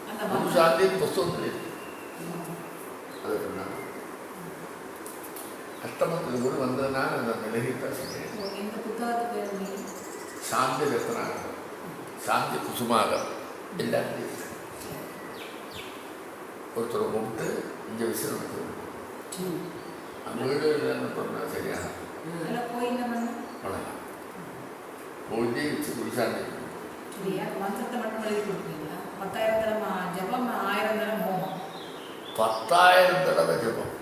அந்த குரு சாந்தி புஸ்தகத்தில் இருக்கு. அது சொன்னாங்க. அஷ்டமத்தில் குரு வந்ததுனால அந்த நிலையத்தான் சொன்னேன். இந்த புத்தகத்துக்கு பேர் சாந்தி ரத்னாகரம், சாந்தி குசுமாகம் எல்லாரும் இருக்கு. ஒருத்தரை கூப்பிட்டு இங்கே விசிறணும், அந்த வீடு இல்லைன்னு சொன்னால் சரியான போய் என்ன பண்ண வளரலாம். போய் வச்சு குருசாந்தி சரியா? மந்திரத்தை மட்டும் எழுதி கொடுப்பீங்களா? 10,000 தடவை ஜபம், 1000 தடவை ஹோமம். 10,000 தடவை ஜபம்.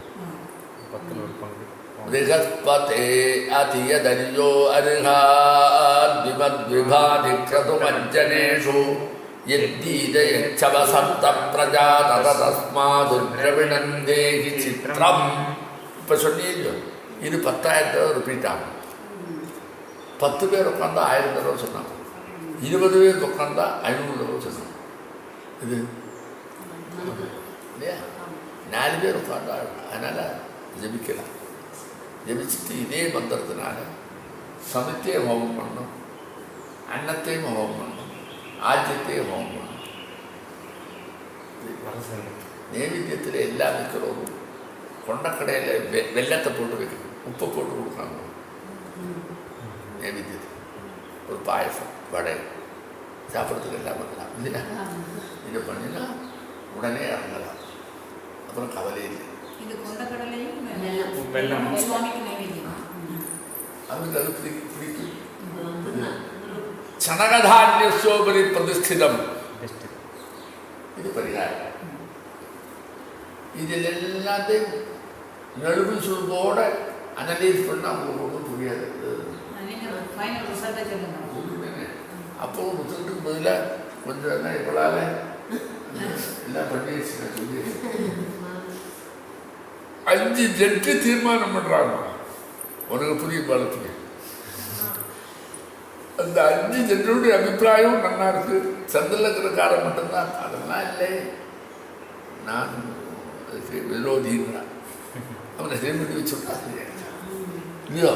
10ல் ஒரு பங்கு. ரிகஸ்பதே அதியதன்யோ அர்ஹாத்விமத்விபாதிக்ரதுமஜ்ஜனேஷு யத்தீதயச்சவசப்த பிரஜா ததஸ்மாதுத்ரவிணந்தேகி சித்ரம். இப்போ சொன்னீங்க இது 10,000 தடவை ரிப்பீட் ஆகும். 10 பேர் உட்காந்தா 1000 தடவை சொன்னாங்க, 20 பேர் உட்காந்தா 500 தடவை சொன்னாங்க. இது இல்லையா? 4 பேர் உட்காந்து அதனால் ஜபிக்கலாம். ஜபிச்சுட்டு இதே மந்திரத்தினால சமைத்தே ஹோமம் பண்ணணும், அன்னத்தையும் ஹோமம் பண்ணணும், ஆஜ்யத்தையும் ஹோமம் பண்ணணும். நைவேத்தியத்தில் எல்லா வைக்கிறோம். கொண்டக்கடையில் வெள்ளத்தை போட்டு வைக்கணும், உப்பை போட்டு கொடுக்காங்க. நைவேத்தியத்தில் ஒரு பாயசம், வடை சாப்பிட்றதுக்கு எல்லாம் பண்ணலாம் இல்லையா? இதை பண்ணினா உடனே இறங்கலாம், அப்புறம் கவலை இல்லை. இது கொண்டக்கடலையும் வெல்லம். சுவாமிக்கு நைவேத்தியம். அவனுக்கு அது பிடிக்கும். சனகதான்யோபரி பிரதிஷ்டிதம், இது பரிகாரம். இதில் எல்லாத்தையும் நழுவு சுரும்போட அனலைஸ் பண்ணால் அவங்களுக்கு ஒன்றும் புரியாது. நீங்கள் ஃபைனல் ரிசல்ட்டை சொல்லுங்க. அப்போ ரிசல்ட்டுக்கு பதிலாக கொஞ்சம் என்ன இப்போலால எல்லாம் பண்ணி சொல்லி 5 ஜட்ஜு தீர்மானம் பண்ணுறாங்க. உனக்கு புரிய பாலத்துக்கு அந்த 5 ஜட்ஜுடைய அபிப்பிராயம் நல்லா இருக்கு. சந்தில் இருக்கிறக்காரன் மட்டும்தான் அதெல்லாம் இல்லை, நான் அதுக்கு விரோதின்றான். அவனை சேர்ந்து வச்சுட்டாங்க இல்லையோ?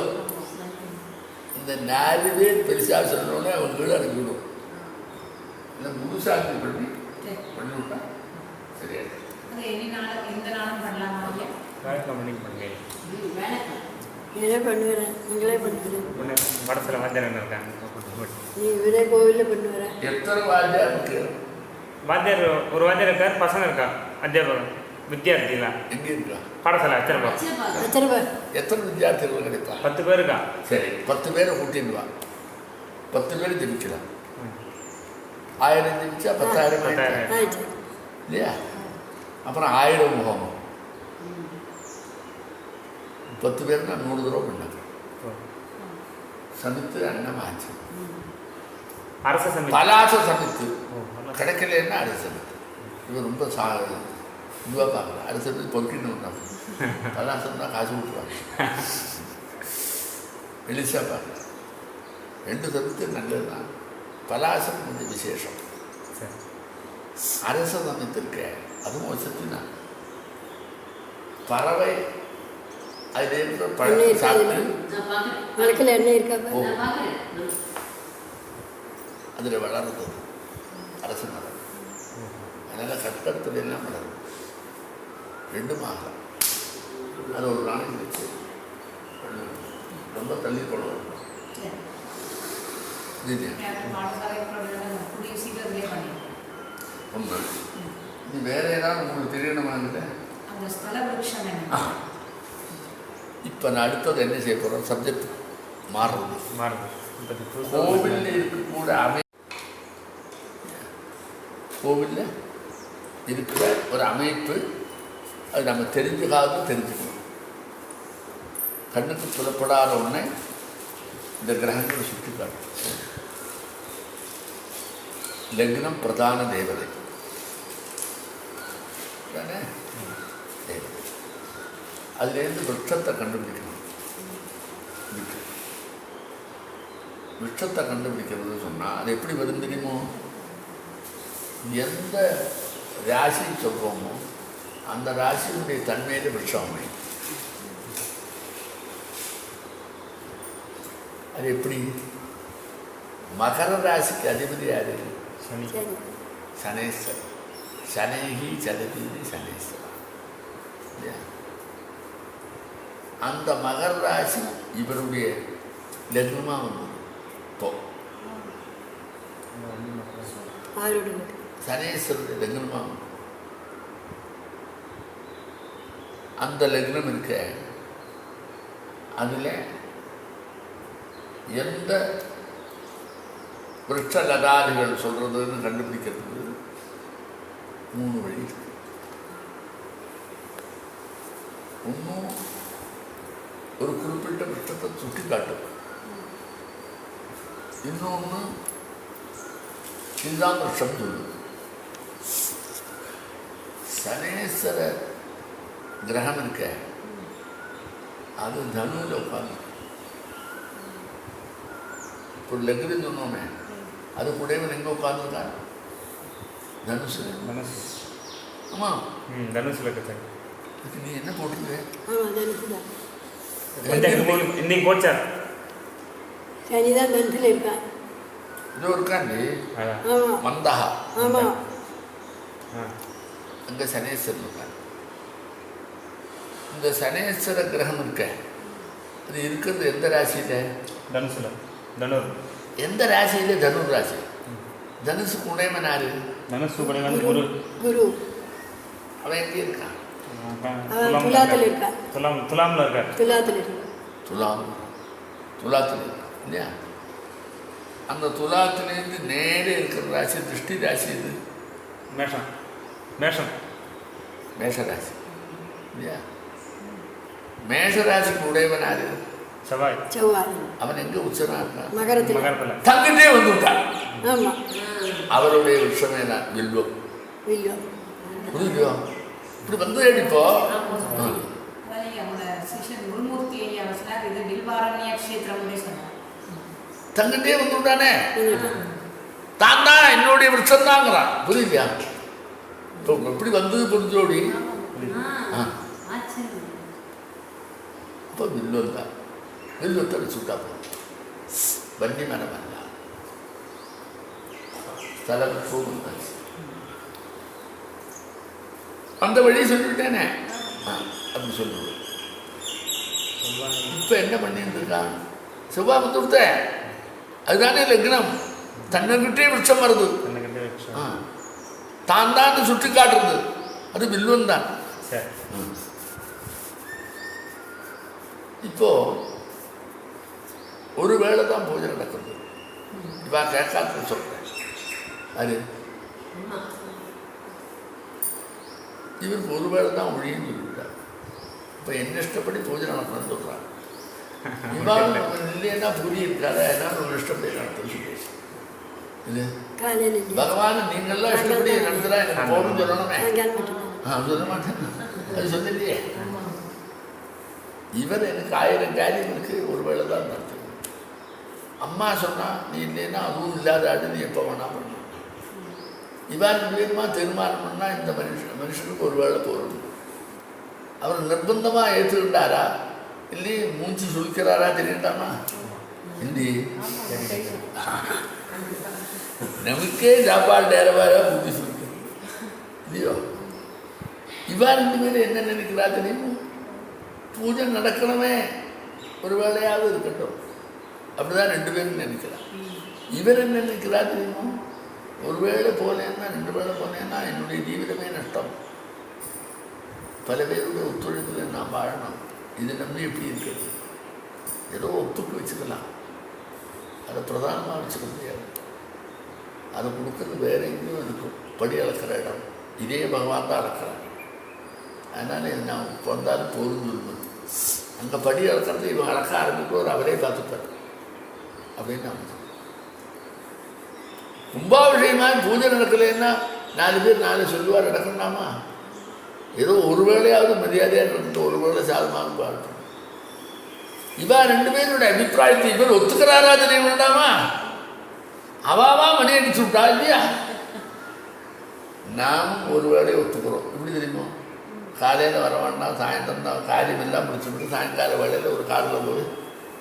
இந்த 4 பேர் பெருசாக சொன்னோடனே அவன் கீழே அனுப்பிவிடும். இல்லை முழுசாக்கி பண்ணிவிட்டான். சரியா? அது எனி நாளும் எந்த நாளும் பண்ணலாமா? நீங்களே பண்ணுவேன், நீங்களே பண்ணுவேன். படத்தில் வாத்தியார் இருக்காங்க. நீ விதை கோவிலில் பண்ணுவேன். எத்தனை வாத்தியார் இருக்கு? வாத்தியார் ஒரு வாத்தியார் இருக்கார், பசங்க இருக்கா அத்தியாபகம் வித்தியார்த்திலாம். எங்கே இருக்கா? பாடசாலை அச்சரப்பா. எத்தனை வித்தியார்த்திகள் கிடைப்பா? 10 பேர் இருக்கா. சரி, 10 பேரை கூட்டின்னு வா. 10 பேர் ஜெபிக்கலாம். 1000 ஜெபிச்சா 10,000 இல்லையா? அப்புறம் 1000 முகமும் 10 பேர்னா 100 தடவை பண்ணாங்க. சமைத்து அன்னம் ஆச்சு. அரச சமைத்து பலாச சமைத்து கிடைக்கலன்னா அரசு சமைத்து. இவன் ரொம்ப இதுவாக பார்க்கலாம். அரசு சமைத்து பொறுக்கின்னு வந்தாங்க. பலாசம்னா காசு விட்டுருவாங்க. எலிசா பார்க்கலாம். 2 சமைத்து நல்லது தான். பலாசம் கொஞ்சம் விசேஷம். அரச சமைத்திருக்க அதுவும் வசத்தினா பறவை அது பழம் சாப்பிட்டு வழக்கில் எண்ணெய் இருக்காது, அதில் வளர்றது அரசு மரம். அதனால் கட்டடத்தில் எல்லாம் வளரும். 2 ஆகலாம். அது ஒரு நாளைக்கு வச்சு ரொம்ப தள்ளி கொள்ளும். ஒன்று இது வேற ஏதாவது உங்களுக்கு தெரியணுமாங்கிட்ட இப்போ நான் அடுத்தது என்ன செய்ய போகிறோம்? சப்ஜெக்ட் மாறுறது. கோவிலில் இருக்கக்கூட கோவிலில் இருக்கிற ஒரு அமைப்பு, அது நம்ம தெரிஞ்சுக்காத தெரிஞ்சுக்கணும். கண்ணுக்கு புலப்படாத ஒன்றை இந்த கிரகங்களை சுற்றி காட்டும். லக்னம் பிரதான தேவதை தானே? தேவதை. அதுலேருந்து விருட்சத்தை கண்டுபிடிக்கணும். விருட்சத்தை கண்டுபிடிக்கிறது சொன்னால் அது எப்படி வரும் தெரியுமோ? எந்த ராசி சொல்கிறோமோ அந்த ராசியினுடைய தன்மையில் விருட்சம் அமையும். அது எப்படி? மகர ராசிக்கு அதிபதி யாரு? சனேஸ்வரன். சனேகி சலதி சனேஸ்வரன். இல்லையா? அந்த மகர ராசி இவருடைய லக்னமாக வந்தது. இப்போ சனேஸ்வருடைய லக்னமாக வந்தது. அந்த லக்னம் இருக்க அதில் எந்த விருட்ச லதாதிகள் சொல்கிறதுன்னு கண்டுபிடிக்கிறதுக்கு 3 வழி இருக்கு. இன்னும் ஒரு குறிப்பிட்ட விருட்சத்தை சுட்டி காட்டும். இன்னொன்று இதுதான் விருட்சம் சொல்லுது. சனேஸ்வர கிரகம் இருக்க அது தனுவில் உட்காந்து இப்போ லக்னம் சொன்னோமே, அது கூடவன் எங்கே உட்காந்துருக்கான்? தனுசு. ஆமாம். தனுசில் இருக்கு சார். அதுக்கு நீ என்ன போட்டுருக்க? ஆமாம் தனுசு தான். இன்னைக்கு கோச்சார் சனி தான் தனுசில் இருக்கா. இது இருக்காண்டி அதான். ஆமாம் மந்தஹா ஆமாம். அங்கே சனீஸ்வரன் இருக்காங்க. இந்த சனீஸ்வர கிரகம் இருக்க அது இருக்கிறது எந்த ராசியில்? தனுசில். தனுர். எந்த ராசியில்? தனுர் ராசி. தனுசு குடையவன் யாரு? தனுசு குடையவன் குரு. குரு. அவன் எங்கே இருக்கான்? துலாத்தில் இருக்கா. துலாமில் இருக்கார். துலாத்தில் இருக்கா. துலாத்தில் இருக்கா இல்லையா? அந்த துலாத்திலேருந்து நேரே இருக்கிற ராசி திருஷ்டி ராசி இது மேஷம். மேஷம். மேஷராசி இல்லையா? மேஷராசிக்கு உடையவன் யாரு? செவ்வாய். செவ்வாய். அவன் எங்கே உச்சனா இருக்கான்? மகரத்தில். மகரத்தில். தங்கிட்டே வந்துவிட்டான். ஆமாம். அவருடைய விஷயமே தான் வில்வம். வில்வம். புரியுதோ? இப்படி வந்து இப்போ அதாவது அவனோட சிஷன் குருமூர்த்தி ஐயா சொன்னார், இது வில்வாரண்ய க்ஷேத்திரம்னே சொன்னார். தங்கிட்டே வந்துவிட்டானே. தான் தான் என்னுடைய விஷம் தாங்கிறான். புரியுதியா? இப்போ எப்படி வந்து புரிஞ்சோடி அப்போ வில்வம் தான். வில்வத்தை வச்சுட்டா போகும். வண்டி மேலே வரலாம். ஸ்தலம் போகும். அந்த வழியை சொல்லிவிட்டேனே அப்படி சொல்லுவேன். இப்போ என்ன பண்ணிட்டு இருக்கான்? செவ்வாய் வந்து கொடுத்த அதுதானே லக்னம். தன்னைக்கிட்டே விஷம் வருது. தான் தான் சுட்டி காட்டுறது. அது வில்வம் தான். இப்போ ஒரு வேளை தான் பூஜை நடக்கிறது. இப்போ கேட்காத சொல்கிறேன். அது இவருக்கு ஒரு வேளை தான் ஒழின்னு சொல்லிவிட்டார். இப்போ என்ன இஷ்டப்படி பூஜை நடத்தணும்னு சொல்கிறாங்க. இவாள் இல்லைன்னா புரிய இருக்காத என்னால் ஒரு இஷ்டப்படி நடத்த சொல்லி இது பகவான் நீங்கள்லாம் இஷ்டப்படி நடத்துகிறா எனக்கு போகணும்னு சொல்லணுமே. சொல்ல மாட்டேன். அது சொல்லலையே. இவர் எனக்கு 1000 காரியம் இருக்குது, ஒரு வேளை தான் நடத்துங்க. அம்மா சொன்னால் நீ இல்லைன்னா அதுவும் இல்லாத ஆடு நீ எப்போ வேணா பண்ணணும். இவர் 2 பேருமா தீர்மானம் பண்ணால் இந்த மனுஷனுக்கு ஒரு வேளை போகணும். அவர் நிர்பந்தமாக ஏற்றுக்கிட்டாரா இல்லையே மூஞ்சி சுழிக்கிறாரா தெரியுண்டாமா? ஹிந்தி நமக்கே சாப்பாடு நேரவாரா மூஞ்சி சுழிக்கிறது இல்லையோ? இவா 2 பேரும் என்ன நினைக்கிறா தெரியுமோ? பூஜை நடக்கணுமே, ஒரு வேளையாவது இருக்கட்டும். அப்படிதான் 2 பேரும் நினைக்கிறார். இவர் என்ன நினைக்கிறா தெரியுமோ? ஒரு வேளை போனேன்னா 2 வேளை போனேன்னா என்னுடைய ஜீவிதமே நஷ்டம். பல பேருடைய ஒத்துழைப்பில் நான் வாழணும். இது நம்பி எப்படி இருக்கிறது? ஏதோ ஒத்துக்கு வச்சுக்கலாம், அதை பிரதானமாக வச்சுக்க முடியாது. அதை கொடுக்கறது வேற எங்கேயும் இருக்கும். படி அளக்கிற இடம் இதே பகவான் தான் அளக்கிறார். அதனால் இது நான் வந்தாலும் போதும் சொல்லுவது. அங்கே படி அளக்கிறது இவன் அளக்க ஆரம்பிக்கும், அவரே பார்த்துப்பார் அப்படின்னு நான் கும்பாபிஷேகமாக பூஜை நடக்கலைன்னா 4 பேர் 4 சொல்லுவார் நடக்கணும்னாமா? ஏதோ ஒரு வேளையாவது மரியாதையாக நடந்து ஒரு வேளை சாதமாக பார்க்கணும். இவா 2 பேருடைய அபிப்பிராயத்தை இவர் ஒத்துக்கிறாரா தெரிய வேண்டாமா? அவாவா மணி அடிச்சு விட்டா இல்லையா? நாம் ஒரு வேளையை ஒத்துக்கிறோம். எப்படி தெரியுமோ? காலையில் வர வேண்டாம், சாயந்தரம் தான் காரியம் எல்லாம் முடிச்சுட்டு சாயங்கால வேலையில் ஒரு காரில் போய்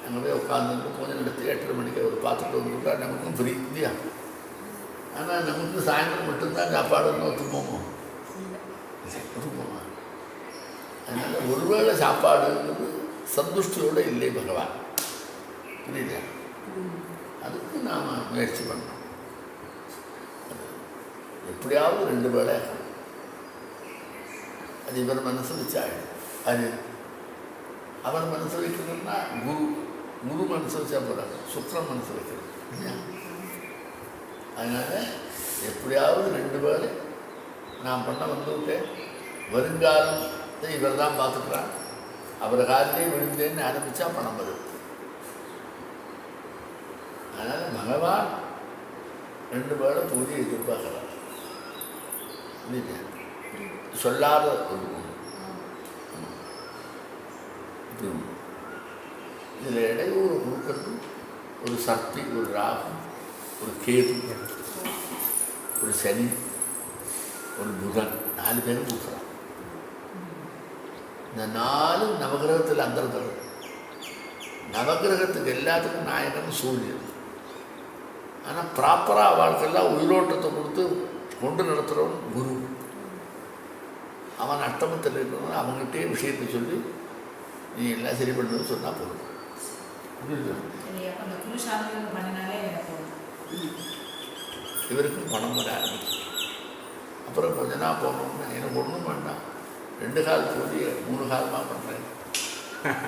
அங்கே போய் உட்காந்துட்டு பூஜை நடத்தி 8:30 மணிக்கு அவர் பார்த்துட்டு வந்துவிட்டா நமக்கும் ஃப்ரீ இல்லையா? ஆனால் நமக்கு சாயந்தரம் மட்டும்தான் சாப்பாடுன்னு ஒத்துப்போமோ? ஒத்துப்போமா? அதனால் ஒருவேளை சாப்பாடுங்கிறது சந்துஷ்டியோடு இல்லை பகவான். புரியுதா? அதுக்கு நாம் முயற்சி பண்ணோம். எப்படியாவது 2 வேளை அது இவர் மனசு வச்சாள். அது அவர் மனசு வைக்கிறதுனா குரு மனசு வச்சா போகிறாங்க, சுக்கிரன் மனசு வைக்கிறது இல்லையா? அதனால் எப்படியாவது 2 வேளை நான் பண்ண வந்துவிட்டேன். வருங்காலத்தை இவர் தான் பார்த்துக்கிறான். அவர் காலையிலே விழுந்தேன்னு ஆரம்பித்தா பணம் வரும். அதனால் பகவான் 2 வேளை பூஜை எதிர்பார்க்கிறார். இல்லையா? சொல்லாத ஒரு இதில் இடையூறு கொடுக்கறது ஒரு சக்தி, ஒரு ராகு, ஒரு கேது, ஒரு சனி, ஒரு புதன், 4 பேரும் பூசுறான். இந்த 4 நவகிரகத்தில் அந்தர்கரம். நவகிரகத்துக்கு எல்லாத்துக்கும் நாயகன் சூரியன். ஆனால் ப்ராப்பராக அவளுக்கெல்லாம் உயிரோட்டத்தை கொடுத்து கொண்டு நடத்துகிறவன் குரு. அவன் அட்டமத்தில் இருக்கிறவன் அவங்ககிட்டே விஷயத்தை சொல்லி நீ எல்லாம் சரி பண்ணுன்னு சொன்னால் போதும். புரியுது? அந்த குரு சாமி பண்ணினாலே இவருக்கும் பணம் வர ஆரம்பிச்சு. அப்புறம் கொஞ்ச நாள் போனோம்னா எனக்கு ஒன்றும் வேண்டாம், 2 கால் கூலியை 3 காலமாக பண்ணுறேன்,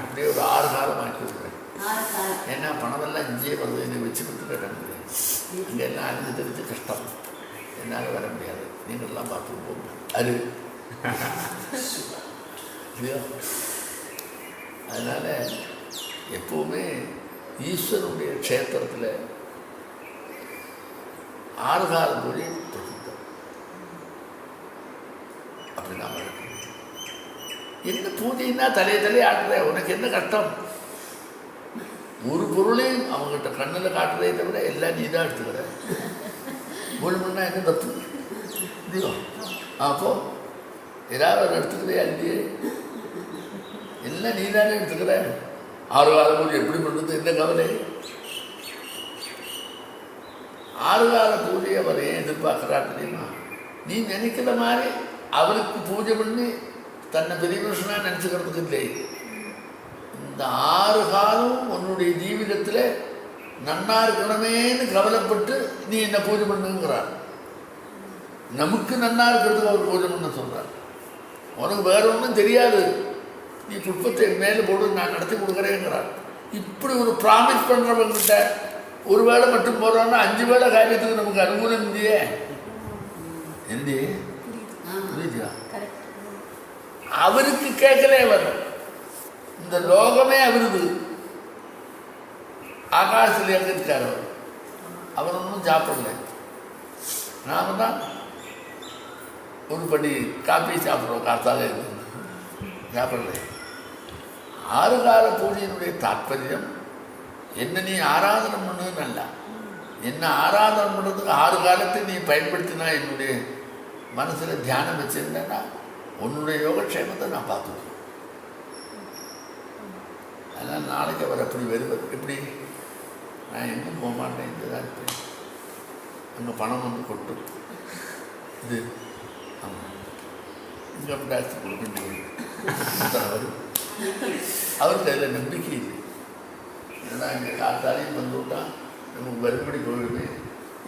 அப்படியே ஒரு 6 காலம் ஆக்கி விடுறேன். ஏன்னா பணமெல்லாம் இங்கேயே வருது, என்னை வச்சுக்கிட்டு கட்ட முடியாது. இங்கே எல்லாம் அழிஞ்சு தெரிஞ்சு கஷ்டம், என்னால் வர முடியாது, நீங்கள்லாம் பார்த்து போங்க. அது இல்லையா? அதனால் எப்போவுமே ஈஸ்வரனுடைய க்ஷேத்திரத்தில் 6 கால பூஜை பிரசித்தம். அப்படி நான் வழக்கம். என்ன பூஜைன்னா தலையை ஆட்டுற, உனக்கு என்ன கஷ்டம்? ஒரு பொருளையும் அவங்ககிட்ட கண்ணில் காட்டுறதே தவிர எல்லாம் நீ தான் எடுத்துக்கிற. முழுமன்னா என்ன தப்பு இல்லையோ? அப்போ ஏதாவது எடுத்துக்கிறியா இல்லையே? எல்லாம் நீ தானே எடுத்துக்கிற. 6 கால பூஜை எப்படி பண்ணுறது, என்ன கவலை? 6 கால பூஜையை அவர் ஏன் எதிர்பார்க்குறாரு தெரியுமா? நீ நினைக்கிற மாதிரி அவருக்கு பூஜை பண்ணி தன்னை பெரிய மனுஷனாக நினச்சிக்கிறதுக்கு இல்லை. இந்த 6 காலம் உன்னுடைய ஜீவிதத்தில் நன்னா இருக்கணுமேன்னு கவலைப்பட்டு நீ என்ன பூஜை பண்ணுங்கிறார். நமக்கு நன்னா இருக்கிறதுக்கு அவர் பூஜை பண்ண சொல்கிறார். உனக்கு வேற ஒன்றும் தெரியாது, நீ புஷ்பத்தை மேலே போட்டு நான் நடத்தி கொடுக்குறேங்கிறார். இப்படி ஒரு ப்ராமிஸ் பண்ணுறவங்கிட்ட ஒரு வேளை மட்டும் போகிறோன்னா 5 வேளை காரியத்துக்கு நமக்கு அனுகூலம் இல்லையே. எந்தி புரியுதா? அவருக்கு கேட்கலே வரும். இந்த லோகமே அவருது. ஆகாசத்தில் எங்க இருக்கார் அவர்? அவர் ஒன்றும் சாப்பிடல. நாம தான் ஒரு படி காப்பி சாப்பிட்றோம், காத்தால சாப்பிடல. 6 கால பூஜையினுடைய தாற்பயம் என்ன, நீ ஆராதனை பண்ணுன்னு அல்ல. என்ன ஆராதனை பண்ணுறதுக்கு 6 காலத்தை நீ பயன்படுத்தினா, என்னுடைய மனசில் தியானம் வச்சுருந்தேன்னா உன்னுடைய யோகக்ஷேமத்தை நான் பார்த்துக்குவேன். அதனால் நாளைக்கு அவர் அப்படி வருவார். எப்படி? நான் எங்கும் போக மாட்டேன், இங்கே தான் இருப்பேன். அங்கே பணம் வந்து கொட்டும். இது ஆமாம், இன்கம் டேக்ஸ் கொடுக்க வரும். அவருக்கு அதில் நம்பிக்கை இல்லை. ஏன்னா இங்கே காத்தாலையும் வந்து விட்டால் நமக்கு வரும்படி போயிடுமே,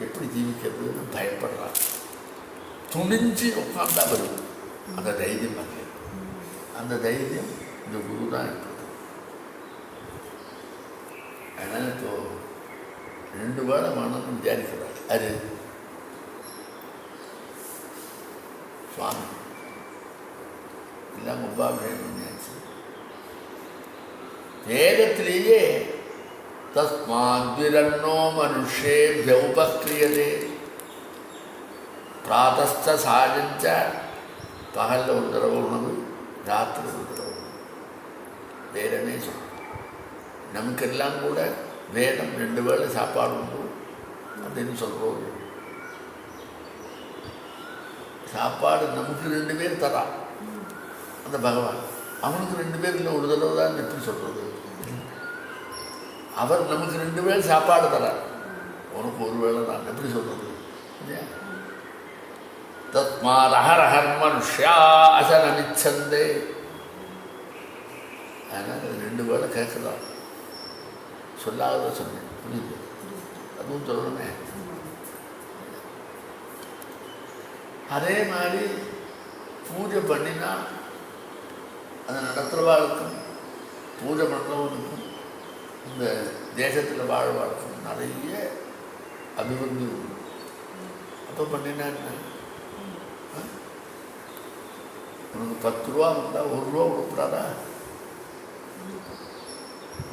எப்படி ஜீவிக்கிறதுன்னு பயப்படுறான். துணிஞ்சு உட்காந்தா வருது. அந்த தைரியம் வரல. அந்த தைரியம் இந்த குரு தான் இருக்குது. அதனால் இப்போ 2 வேளை மனம்னு விசாரிக்கிறார். அது சுவாமி எல்லாம் கும்பாபிஷேகம் பண்ணியாச்சு. வேதத்திலேயே தஸ்மாத்விரன்னோ மனுஷேபிய உபக்ரியதே பிராதஸ்த சாஜஞ்ச, பகலில் ஒரு தடவை உணவு, ராத்திரி ஒரு தடவை உணவு. வேதமே சொல்லும். நமக்கெல்லாம் கூட வேதம் 2 வேளை சாப்பாடு உண்டு அப்படின்னு சொல்கிறோம். சாப்பாடு நமக்கு 2 பேர் தரான் அந்த பகவான். அவனுக்கு 2 பேர் இல்லை, ஒரு தடவை தான் எப்படி சொல்கிறது? அவர் நமக்கு 2 வேளை சாப்பாடு தரார், உனக்கு ஒரு வேளை தான் எப்படி சொல்கிறது? தத்மாரஹரஹர் மனுஷ்யா அசனமிச்சந்தே. அதனால் 2 வேளை கேட்குறான். சொல்லாத சொன்னேன், புரியுது? அதுவும் சொல்லணுமே. அதே மாதிரி பூஜை பண்ணினா அதை நடத்துகிறவாளுக்கும் பூஜை பண்ணுறவனுக்கும் இந்த தேசத்தில் வாழ்வாளுக்கும் நிறைய அபிவிருத்தி உண்டு. அப்போ பண்ணினா என்ன? உனக்கு 10 ரூபா வந்தால் 1 ரூபா கொடுக்குறாரா?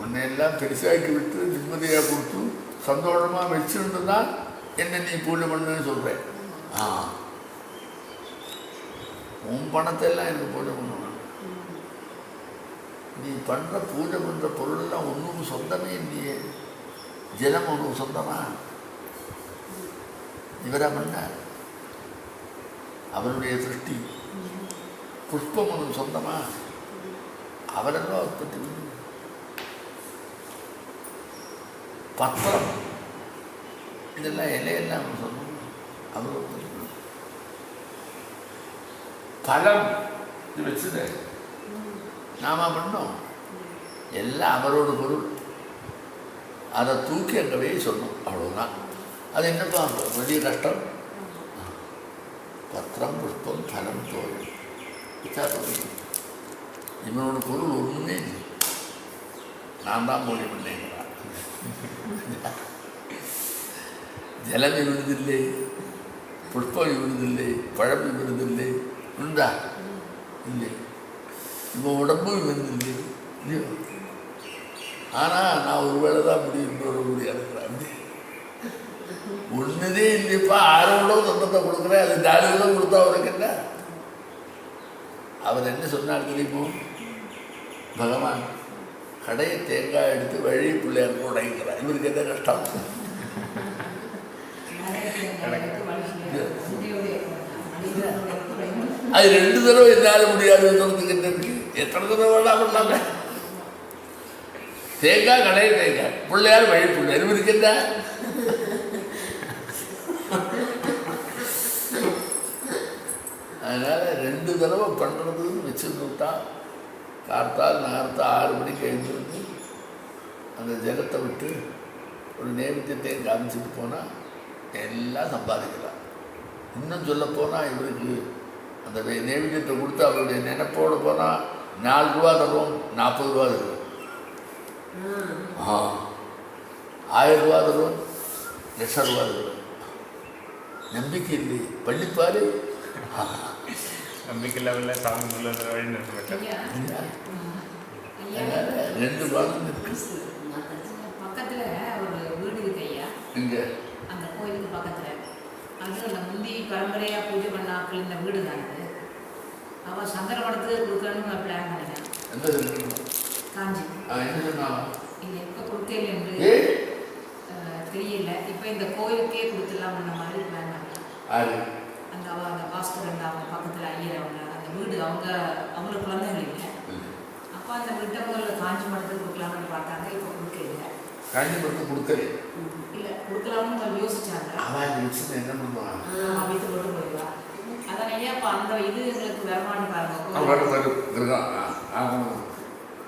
உன்னையெல்லாம் பெருசாக்கி விட்டு நிம்மதியாக கொடுத்து சந்தோஷமாக வச்சுட்டு தான் என்ன நீ பூஜை பண்ணுன்னு சொல்கிறேன். உன் பணத்தை எல்லாம் எனக்கு பூஜை பண்ணுவேன். நீ பண்ணுற பூஜை பண்ணுற பொருளெல்லாம் ஒன்றும் சொந்தமே இல்லையே. ஜலம் ஒன்றும் சொந்தமா? இவரா பண்ண அவனுடைய சிருஷ்டி. புஷ்பம் ஒன்று சொந்தமா அவரெல்லாம் உற்பத்தி பண்ணி. பத்திரம் இதெல்லாம் இலையெல்லாம் அவன் சொன்னோம், அவர் உற்பத்தி பண்ணி. பழம் இது வச்சுது நாம பண்ணோம், எல்லாம் அவரோட பொருள். அதை தூக்கி அங்கவே சொன்னோம், அவ்வளோதான். அது என்னப்பா பெரிய கஷ்டம்? பத்திரம் புஷ்பம் பலம் தோல் இவனோட பொருள் ஒன்றுமே இல்லை. நான் தான் மொழி பண்ணேங்கிறான். ஜலம் இவனதில்லை, புஷ்பம் இவனதில்லை, பழம் இவனதில்லை, உண்டா இல்லை. இவன் உடம்பும் இவனதில்லை இல்லையோ. ஆனால் நான் ஒரு வேளை தான் முடியும் முடியாது. ஒன்றுதே இல்லைப்பா, ஆரோட சொந்தத்தை கொடுக்குறேன், அது ஜாலியோட கொடுத்தா அவருக்கு என்ன? அவர் என்ன சொன்னார் தெரியுமோ? பகவான் கடையை தேங்காய் எடுத்து வழி பிள்ளையாருக்கு உடைக்கிறார். இவருக்கு என்ன கஷ்டம்? அது 2 தடவை என்னால் முடியாதுன்னு சொல்றதுக்கு என்ன இருக்கு? எத்தனை தடவை வேணாம் பண்ணாம தேங்காய் கடையை தேங்காய் பிள்ளையார் வழி பிள்ளையார் இவருக்கு என்ன? அதனால் 2 தடவை பண்ணுறதுன்னு வச்சுருந்துட்டா கார்த்தால் நகர்த்தா 6 மணிக்கு எழுந்திருந்து அந்த ஜெகத்தை விட்டு ஒரு நைவேத்தியத்தை காமிச்சிட்டு போனால் எல்லாம் சம்பாதிக்கலாம். இன்னும் சொல்ல போனால் இவருக்கு அந்த நைவேத்தியத்தை கொடுத்து அவருடைய நினைப்போடு போனால் 4 ரூபா தருவோம், 40 ரூபா தருவோம். 1000 ரூபா தருவோம், 1,00,000 ரூபா தருவோம். நம்பிக்கை இல்லை, பள்ளிப்பாரு நம்பிக்கை லெவலில் சாமி உள்ள வழி நிறுத்தப்பட்டேன். 2 பாகம் இருக்கு. பக்கத்தில் ஒரு வீடு இருக்கு ஐயா, இங்கே அந்த கோயிலுக்கு பக்கத்தில். அது அந்த முந்தி பரம்பரையாக பூஜை பண்ண ஆட்கள் இந்த வீடு தான் இது. அவள் சங்கரமடத்துக்கு கொடுக்கணும்னு பிளான் பண்ணினேன். எந்த காஞ்சி என்ன சொன்னாலும் இல்லை, இப்போ கொடுக்கல என்று தெரியல. இப்போ இந்த கோயிலுக்கே கொடுத்துடலாம் பண்ண மாதிரி பிளான் பண்ணேன். அந்த அந்த பாஸ்கர் அவங்க பக்கத்தில் ஐயர் அந்த வீடு அவங்களுக்கு குழந்தைகள் இல்லை. அப்போ அந்த வீட்டை முதல்ல காஞ்சி மடத்துக்கு கொடுக்கலாம்னு பார்த்தாங்க. இப்போ கொடுக்கல. காஞ்சி மடத்துக்கு கொடுக்கல இல்லை, கொடுக்கலாம்னு யோசிச்சாங்க. அவன் என்ன பண்ணுவான்? வீட்டு கொண்டு போயிடுவா. அதான் ஐயா இப்போ அந்த இது எங்களுக்கு வருமானு பாருங்க.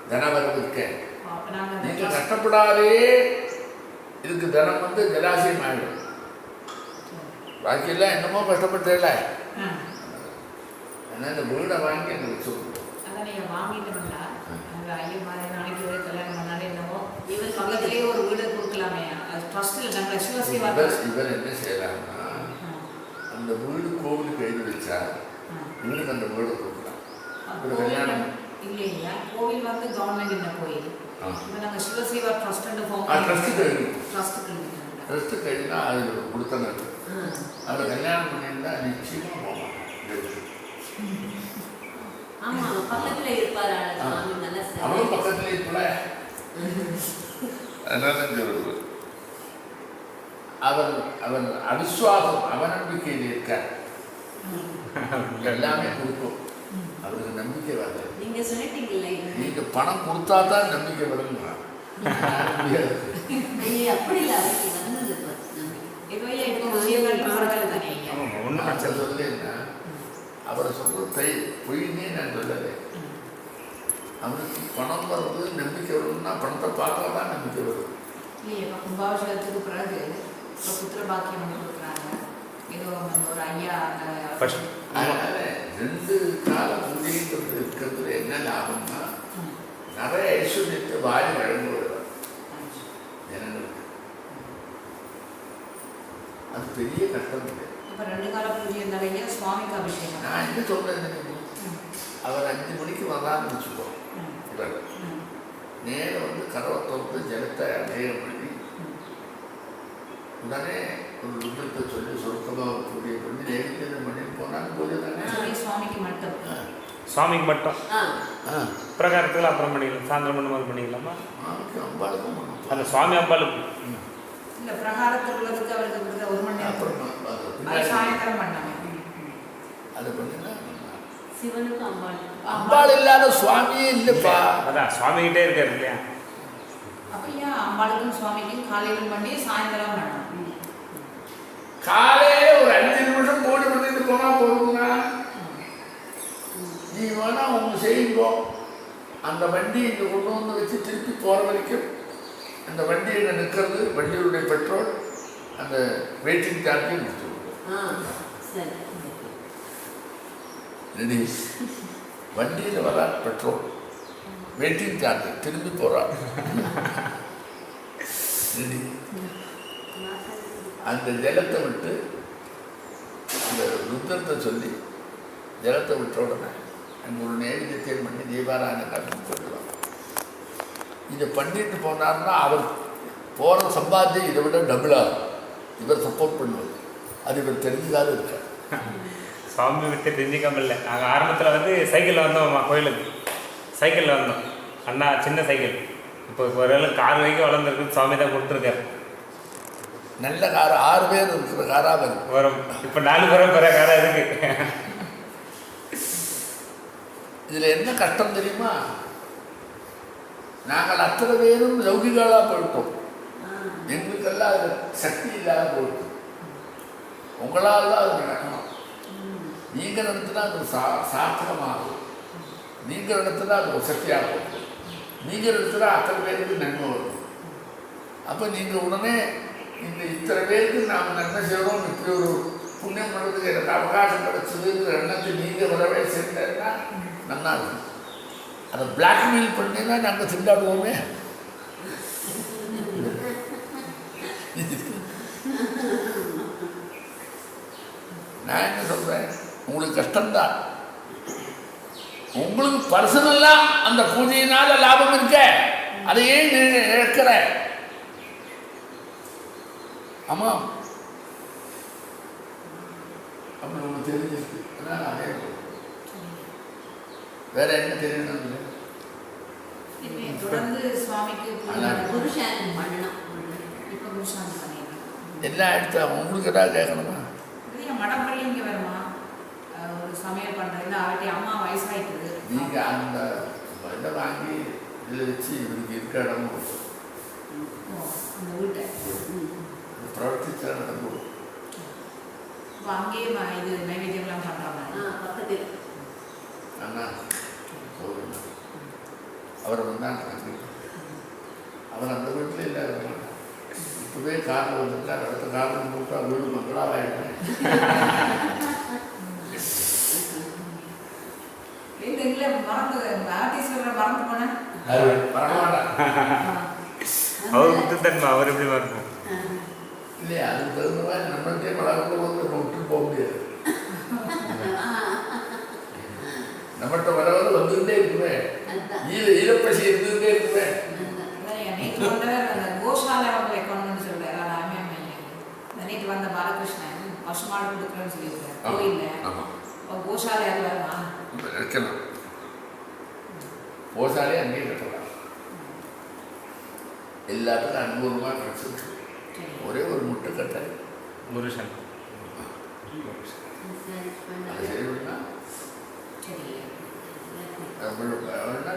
தினம் இருக்கேன். அப்போ நாங்கள் நீங்கள் கஷ்டப்படாதே இதுக்கு தினம் வந்து ஜலாசியம் ஆகிடும். பாக்கியெல்லாம் என்னமோ கஷ்டப்பட்டேல. ஆனால் இந்த வீடை வாங்கி எனக்கு வச்சுருக்கோம். அதான் நீங்கள் வாங்கிட்டோம்னா அந்த ஐயன் மாதிரி நாளைக்கு ஒரு கல்யாணம் பண்ணாலே என்னவோ இவர் பக்கத்துலேயே ஒரு வீடு கொடுக்கலாமே. அது ட்ரஸ்ட்டில் நாங்கள் சிவசேவா இவர் என்ன செய்யலாம்னா அந்த வீடு கோவிலுக்கு எழுதி வச்சா இவருக்கு அந்த வீடை கொடுக்கலாம். ஒரு கல்யாணம் இல்லையா? கோவில் வந்து கவர்மெண்ட் என்ன கோயில். இப்போ நாங்கள் சிவசேவா ட்ரஸ்ட் ட்ரஸ்ட்டுக்கு எழுதினா அது கொடுத்தன அதில் கல்யாணம் பண்ணியிருந்தா நிச்சயமாக போகலாம். அவனும் பக்கத்துல இருப்பல. அதனால அவன் அவிஸ்வாசம் அவநம்பிக்கையில் இருக்க எல்லாமே கொடுக்கும். அவருக்கு நம்பிக்கை வரல. நீங்க சொல்லிட்டீங்களே, நீங்க பணம் கொடுத்தா தான் நம்பிக்கை வருங்க. அப்படி இல்லை, அவருக்கு வந்தது அவரை சொல்றது பொய்னே நான் சொல்லலை. அவனுக்கு பணம் வருது நம்பிக்கை வருதுன்னா பணத்தை பார்த்தா தான் நம்பிக்கை வருது. இல்லையா? கும்பாபிஷேகத்துக்கு பிறகு இப்போ புத்திர பாக்கியம் வந்து கொடுக்குறாங்க. ஏதோ ஒரு ஐயா அதனால 2 கால பூஜைன்றது இருக்கிறதுல என்ன லாபம்னா நிறைய ஐஸ்வர்யத்தை வாரி வழங்குவார் ஜனங்களுக்கு. அது பெரிய கஷ்டம் இல்லை. இப்போ 2 கால பூஜை இருந்தாலும் சுவாமிக்கு அபிஷேகம். நான் என்ன சொல்றேன், அவர் 5 மணிக்கு வரான்னு வச்சுக்கோ. நேரம் வந்து கதவை திறந்து ஜலத்தை அநேகம் பண்ணி உடனே ஒரு ருத்ரத்தை சொல்லி சுருக்கமாக பூஜை பண்ணி நேரத்தில் பண்ணி போனாங்க. பூஜை தானே சுவாமிக்கு மட்டும். சுவாமிக்கு மட்டும் பிரகாரத்தில் அப்புறம் பண்ணிக்கலாம். சாயந்தரம் பண்ணும்போது பண்ணிக்கலாமா? அம்பாளுக்கும் அந்த சுவாமி அம்பாளுக்கு இல்லை, பிரகாரத்தில் உள்ளதுக்கு அவருக்கு 1 மணி நேரம் அப்புறம் சாயந்தரம் பண்ணாங்க. அது பண்ணினா சிவனுக்கும் அம்பாளுக்கும். அம்பாள் இல்லாத சுவாமியே இல்லைப்பா. அதான் சுவாமிகிட்டே இருக்காரு இல்லையா? அப்போ ஏன் அம்பாளுக்கும் சுவாமிக்கும் காலையிலும் பண்ணி சாயந்தரம் பண்ணணும்? காலையில ஒரு 5 நிமிஷம் போடி பண்ணிட்டு போனா போதுங்களா? நீ வேணா அவங்க செய்யுங்கோ. அந்த வண்டி இங்கே கொண்டு வந்து வச்சு திருப்பி போகிற வரைக்கும் அந்த வண்டி இங்கே நிற்கிறது, வண்டியுடைய பெட்ரோல், அந்த வெயிட்டிங் சார்ஜையும் கொடுத்துருவோம். சரி. ரெடி? வண்டியில் வர பெட்ரோல், வெயிட்டிங் சார்ஜ், திரும்பி போகிறார். ரெடி? அந்த ஜலத்தை விட்டு அந்த ருத்ரத்தை சொல்லி ஜலத்தை விட்ட உடனே அங்கே ஒரு நேரத்தையும் பண்ணி தீபாராயண காரணம் போயிடுவாங்க. இதை பண்ணிட்டு போனார்னா அவர் போகிற சம்பாத்தியம் இதை விட டபுளாகும். இவர் சப்போர்ட் பண்ணுவார். அது இவர் தெரிஞ்சுக்காத இருக்கார். சுவாமி விட்டு தெரிஞ்சிக்காம இல்லை. நாங்கள் ஆரம்பத்தில் வந்து சைக்கிளில் வந்தோம்மா கோயிலுக்கு. சைக்கிளில் வந்தோம். அண்ணா சின்ன சைக்கிள். இப்போ ஒரு கார் வரைக்கும் வளர்ந்துருக்கு. சுவாமி தான் கொடுத்துருக்காரு. நல்ல கார் 6 பேர் இருக்கிற காராக வரும். இப்போ 4 பேரும் பெற காராக இருக்கு. இதில் என்ன கஷ்டம் தெரியுமா? நாங்கள் அத்தனை பேரும் லௌகிகளாக போயிட்டோம். எங்களுக்கெல்லாம் அது சக்தி இல்லாத போயிட்டோம். உங்களால் தான் அது நடக்கணும். நீங்கள் நடத்தினா அது சாத்திரமாகும். நீங்கள் நடத்தினா அது ஒரு சக்தியாக போகும். நீங்கள் நடத்தினா அத்தனை பேருக்கு நன்மை வரும். அப்போ நீங்கள் உடனே இந்த இத்தனை பேருக்கு நாம் நன்மை செய்கிறோம், இப்படி ஒரு புண்ணியம் பண்ணுறதுக்கு எனக்கு அவகாசம் கிடைச்சதுங்கிற எண்ணத்தை நீங்கள் வரவே சேர்ந்தேன்னா நல்லா இருக்கும். அதை பிளாக்மெயில் பண்ணினா நாங்கள் திண்டாடுவோமே. நான் என்ன சொல்கிறேன், உங்களுக்கு கஷ்டம்தான். உங்களுக்கு பர்சனலாக அந்த பூஜையினால் லாபம் இருக்க, அதை ஏன் இழக்கிற? ஆமாம், அப்படி உங்களுக்கு தெரிஞ்சிருக்கு. அதே வேற என்ன தெரியணும்? தொடர்ந்து சுவாமிக்கு குருசாந்தி பண்ணணும். இப்போ குருசாந்தி பண்ணிடலாம். எல்லாம் எடுத்து உங்களுக்கு ஏதாவது கேட்கணுமா? மடம் பள்ளி இங்கே வருமா? ஒரு சமையல் பண்ணுறது அவட்டி அம்மா வயசாயிட்டுது. நீங்கள் அந்த இதை வாங்கி இதில் வச்சு இவருக்கு இருக்க இடமும் அந்த வீட்டை பிரவர்த்திச்சா நடக்கும். இப்போ அங்கேயே இது நைவேத்தியம்லாம் பண்ணுறாங்க. பக்கத்தில் அண்ணா அவரை வந்தாங்க. அவர் அந்த வீட்டில் இல்லை. இப்போவே காரில் வந்துட்டார். அடுத்த காரில் போட்டா வீடு மங்களாவாயிட்டேன். இல்லை மறந்து ஆர்டிஸ்ட் மறந்து போனேன். பரவாயில்ல, அவர் விட்டுத்தன்மை அவர் எப்படி இருக்கும் இல்லையா? அதுக்கு தகுந்த மாதிரி நம்மள்டே வளர்ந்து வந்து நம்ம விட்டு போக முடியாது. நம்மகிட்ட வர வந்துகிட்டே இருக்குவேன். ஈரப்பசி இருந்துகிட்டே இருக்குவேன். நேற்று வந்தவர் அந்த கோஷாலை அவங்க வைக்கணும்னு சொல்றாரு. அது அம்மையா நேற்று வந்த பாலகிருஷ்ணன் வருஷமாடு கொடுக்குறேன்னு சொல்லியிருக்காரு கோயிலில். கோஷாலை அது வருமா? வைக்கலாம். கோஷாலே அங்கேயே கட்டலாம். எல்லாத்துக்கும் அனுபவமாக கிடச்சிருக்கு. ஒரே ஒரு முட்டை கட்டை குருஷன் அது சரி பண்ணா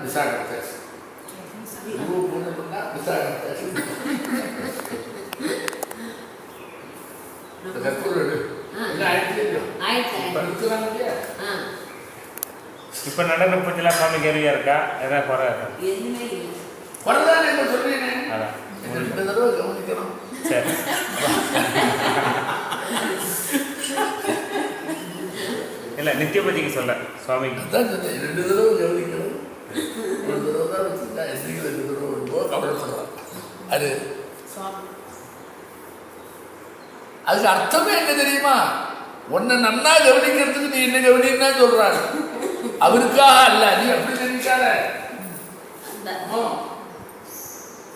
விசாகத்தை பூனை பண்ணா விசாகத்தை கற்பூரம் இப்போ நடன பூஜைலாம் சுவாமி கேள்வியாக இருக்கா? எதாவது குறை இருக்கா? எதுவுமே இல்லை. குறைதான் என்ன சொல்றீங்க? அதான் 2 தடவை கவனிக்கணும். சரி. இல்லை நித்திய பூஜைக்கு சொல்ல சுவாமிக்கு அதான் சொன்னேன், 2 தடவை கவனிக்கணும். ஒரு தடவை தான் வச்சுருந்தா என்னைக்கு 2 தடவை வரும்போது கவலைப்படுறான். அதுக்கு அர்த்தமே என்ன தெரியுமா? உன்னை நன்னா கவனிக்கிறதுக்கு நீ என்ன கவனின்னா சொல்றாரு. அவருக்காக அல்ல. நீ அப்படி நினைக்காத.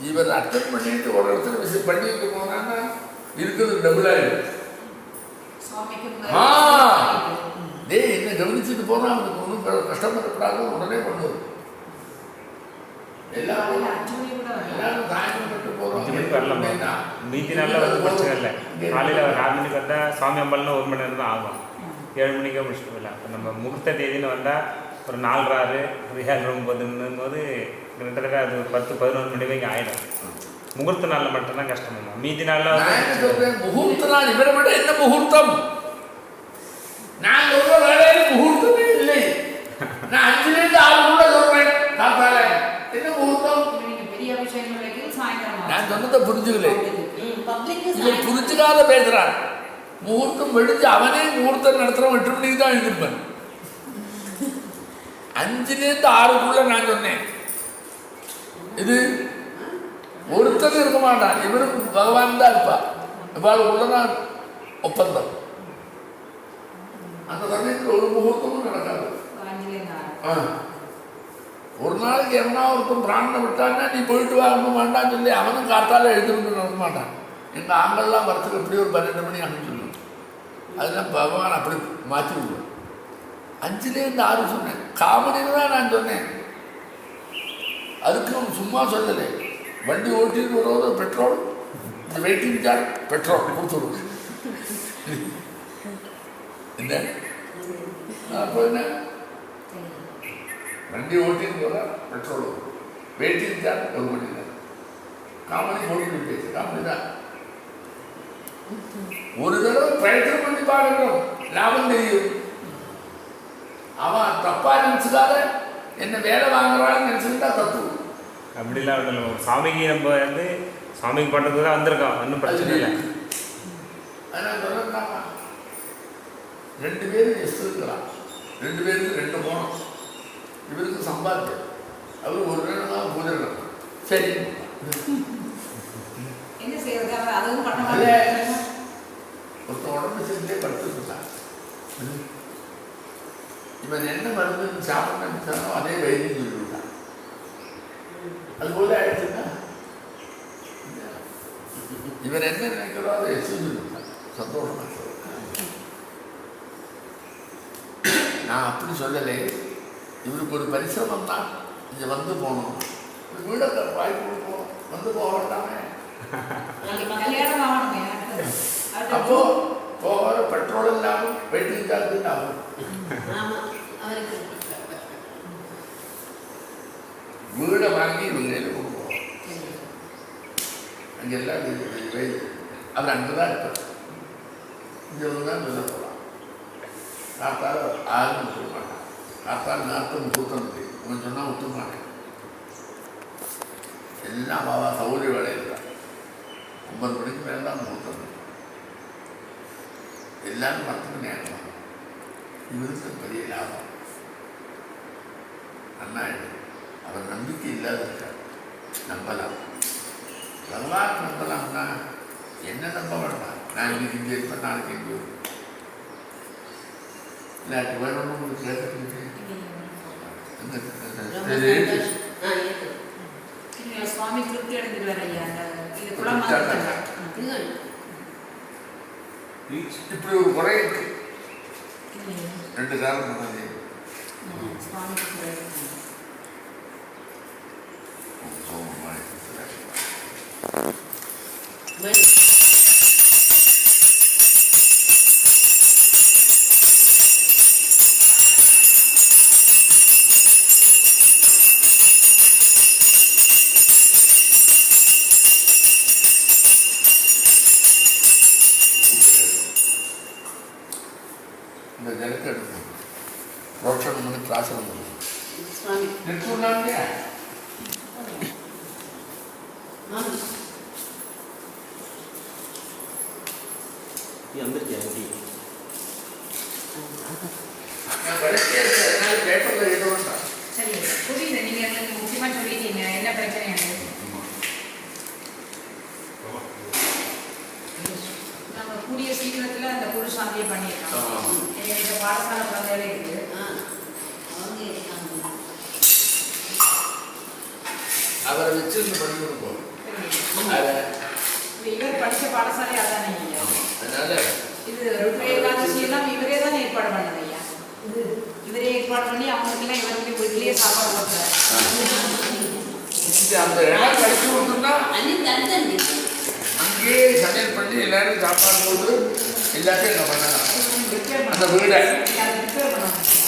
இவர் அட்டன் பண்ணிட்டு ஒரு இடத்துல விசிட் பண்ணிட்டு போனான்னா இருக்கிறது டபுள் ஆயிடும். டேய் என்ன கவனிச்சுட்டு போனா அவனுக்கு ஒன்றும் கஷ்டப்படக்கூடாது. உடனே பண்ணுவது எல்லாரும் தாயப்பட்டு போறோம். மீதி நாளில் வந்து பிரச்சனை இல்லை. காலையில் ஒரு 4 மணிக்கு வந்தால் சுவாமி அம்பாள்னா 1 மணி நேரம் தான் ஆகும். 7 மணிக்கே முடிச்சுட்டு போயிடலாம். இப்போ நம்ம முகூர்த்த தேதின்னு வந்தால் ஒரு 4:06 ஒரு 7:30 போது கிட்டத்தட்ட அது 10-11 மணி வரைக்கும் ஆகிடும். முகூர்த்த நாளில் மட்டும்தான் கஷ்டமா. மீதி நாளில் நான் என்ன சொல்றேன், முகூர்த்த நாள் இவரை விட என்ன முகூர்த்தம்? நான் சொல்ற வேலையில முகூர்த்தமே இல்லை. நான் 5லேருந்து 6 கூட சொல்றேன். காத்தால என்ன முகூர்த்தம்? நீங்க பெரிய அபிஷேகம் வரைக்கும் சாயந்தரம் நான் சொன்னதை புரிஞ்சுக்கல. பப்ளிக் இவன் புரிஞ்சுக்காத பேசுறான். முகூர்த்தம் வெடிஞ்சு அவனே முகூர்த்தம் நடத்துறவன் 8 மணிக்கு தான் எழுதிருப்பேன். 5லேருந்து 6 நான் சொன்னேன். இது ஒருத்தர் இருக்க மாட்டான். இவரும் பகவான் தான் இருப்பா. இவாளுக்குள்ளதான் ஒப்பந்தம். அந்த சமயத்தில் ஒரு முகூர்த்தமும் நடக்காது. 5 ஒரு நாளைக்கு எவனா ஒருத்தன் பிராணனை விட்டான்னா நீ போயிட்டு வரணும் வேண்டாம்னு சொல்லி அவனும் காத்தால எழுதுறது நடக்க மாட்டான். எங்கள் ஆண்கள்லாம் வரத்துக்கு எப்படி ஒரு 12 மணி ஆகும் சொல்லுவோம். அதெல்லாம் பகவான் அப்படி மாற்றி விடுவோம். 5லேருந்து 6 சொன்னேன். காமெடின்னு தான் நான் சொன்னேன். அதுக்கு அவன் சும்மா சொல்லலை. வண்டி ஓட்டிட்டு வருவது பெட்ரோல், இந்த வெயிட்டிங் சார்ஜ் பெட்ரோல் கொடுத்துருவோம். என்ன அப்போ என்ன, வண்டி ஓட்டிட்டு போகிற பெட்ரோல் வெயிட்டிங் சார்ஜ் 1 மணி நேரம். காமெடி போட்டு பேசு, காமெடி தான். ஒரு தடவை பிரயத்தனம் பண்ணி பார்க்கணும், லாபம் தெரியும். அவன் தப்பா நினைச்சதால என்ன வேலை வாங்குறான்னு நினைச்சிருந்தா தப்பு. அப்படிலாம் ஒன்றும் இல்லை. சாமிக்கு நம்ம வந்து சாமிக்கு பண்ணுறதுக்கு தான் வந்திருக்கோம், ஒன்றும் பிரச்சனை இல்லை. அதனால் சொல்லலாமா, 2 பேரும் எஸ் இருக்கலாம், 2 பேருக்கு 2 போனோம். இவருக்கு சம்பாத்தியம், அவர் ஒரு நேரம் பூஜை நடக்கும். சரி என்ன செய்யறது, அவர் அதுவும் பண்ண அல்ல, மாட்டாங்க. ஒருத்தன் உடம்பு செஞ்சே படுத்துருக்கான். இவன் என்ன மருந்து சாப்பிட்டானோ அதே வைத்தியம் சொல்லிவிட்டான். அதுபோல ஆயிடுச்சுன்னா இவன் என்ன நினைக்கிறோ அதை எஸ் சொல்லிவிட்டான். சந்தோஷமா சொல்றான். நான் அப்படி சொல்லலை. இவருக்கு ஒரு பரிசிரமம் தான். இங்கே வந்து போகணும், வீடை வாய்ப்பு கொடுப்போம், வந்து போக வேண்டாமே. கல்யாணம் ஆகணுமே. அப்போ போகிற பெட்ரோல் இல்லாமல் வெயிட்டிங் சார்ஜ் ஆகும். வீடை வாங்கி இவங்க கொடுப்போம். அங்கெல்லாம் அவர் அங்கே தான் இருப்பார். இங்கே தான் சொல்ல போகலாம். காத்தால் 6 விட்டுக்க மாட்டான். காத்தால் 40 முகூர்த்தம் இருக்கு. அவன் சொன்னால் விட்டுக்க மாட்டேன். எல்லாம் அவா சௌரிய வேலையில் தான். 9 மணிக்கு மேலே தான் முகூர்த்தம் இருக்கு. எல்லாரும் 10 மணி நேரம். இவருக்கு பெரிய லாபம். அண்ணா அவர் நம்பிக்கை இல்லாத இருக்கார். நம்பலாம், பகவான் நம்பலாம்னா என்ன நம்ப வேண்டாம். நான் இன்னைக்கு இங்கே இருப்பேன், நாளைக்கு இங்கே இருப்பேன். இல்லாட்டி வேணும்னு உங்களுக்கு கேட்க சுவாமி திருப்தி அடைஞ்சிருவார் ஐயா. இது குளம் இப்படி ஒரு குறை இருக்கு. 2 காரணம் பண்ணாதே. சுவாமி இந்த ஜலத்தை எடுக்கணும். ரோஷனம் பண்ணி பிராசனம் பண்ணணும். நிறுத்துனாங்க. சரி புரியுது. நீங்க எனக்கு முக்கியமா சொல்லிட்டீங்க என்ன பிரச்சனை. நம்ம கூடிய சீக்கிரத்துல அந்த குரு சாந்தியை பண்ணிடலாம். எங்க பாடசாலை குழந்தைகளே இருக்கு. அவரை வச்சு பண்ணி கொடுப்போம். இவர் படிச்ச பாடசாலை அதானே ஐயா. அதனால இது ருத்ர ஏகாதசி எல்லாம் இவரே தான் ஏற்பாடு பண்ணது ஐயா. இவரே ஏற்பாடு பண்ணி அவங்களுக்கெல்லாம் இவருக்கு வீட்டிலேயே சாப்பாடு போட்டுறாரு. அந்த இடம் கழிச்சு கொடுத்தோம்னா அங்கேயே சமையல் பண்ணி எல்லாரும் சாப்பாடு போட்டு எல்லாத்தையும் என்ன பண்ணலாம். prepare அந்த வீடை prepare பண்ணணும்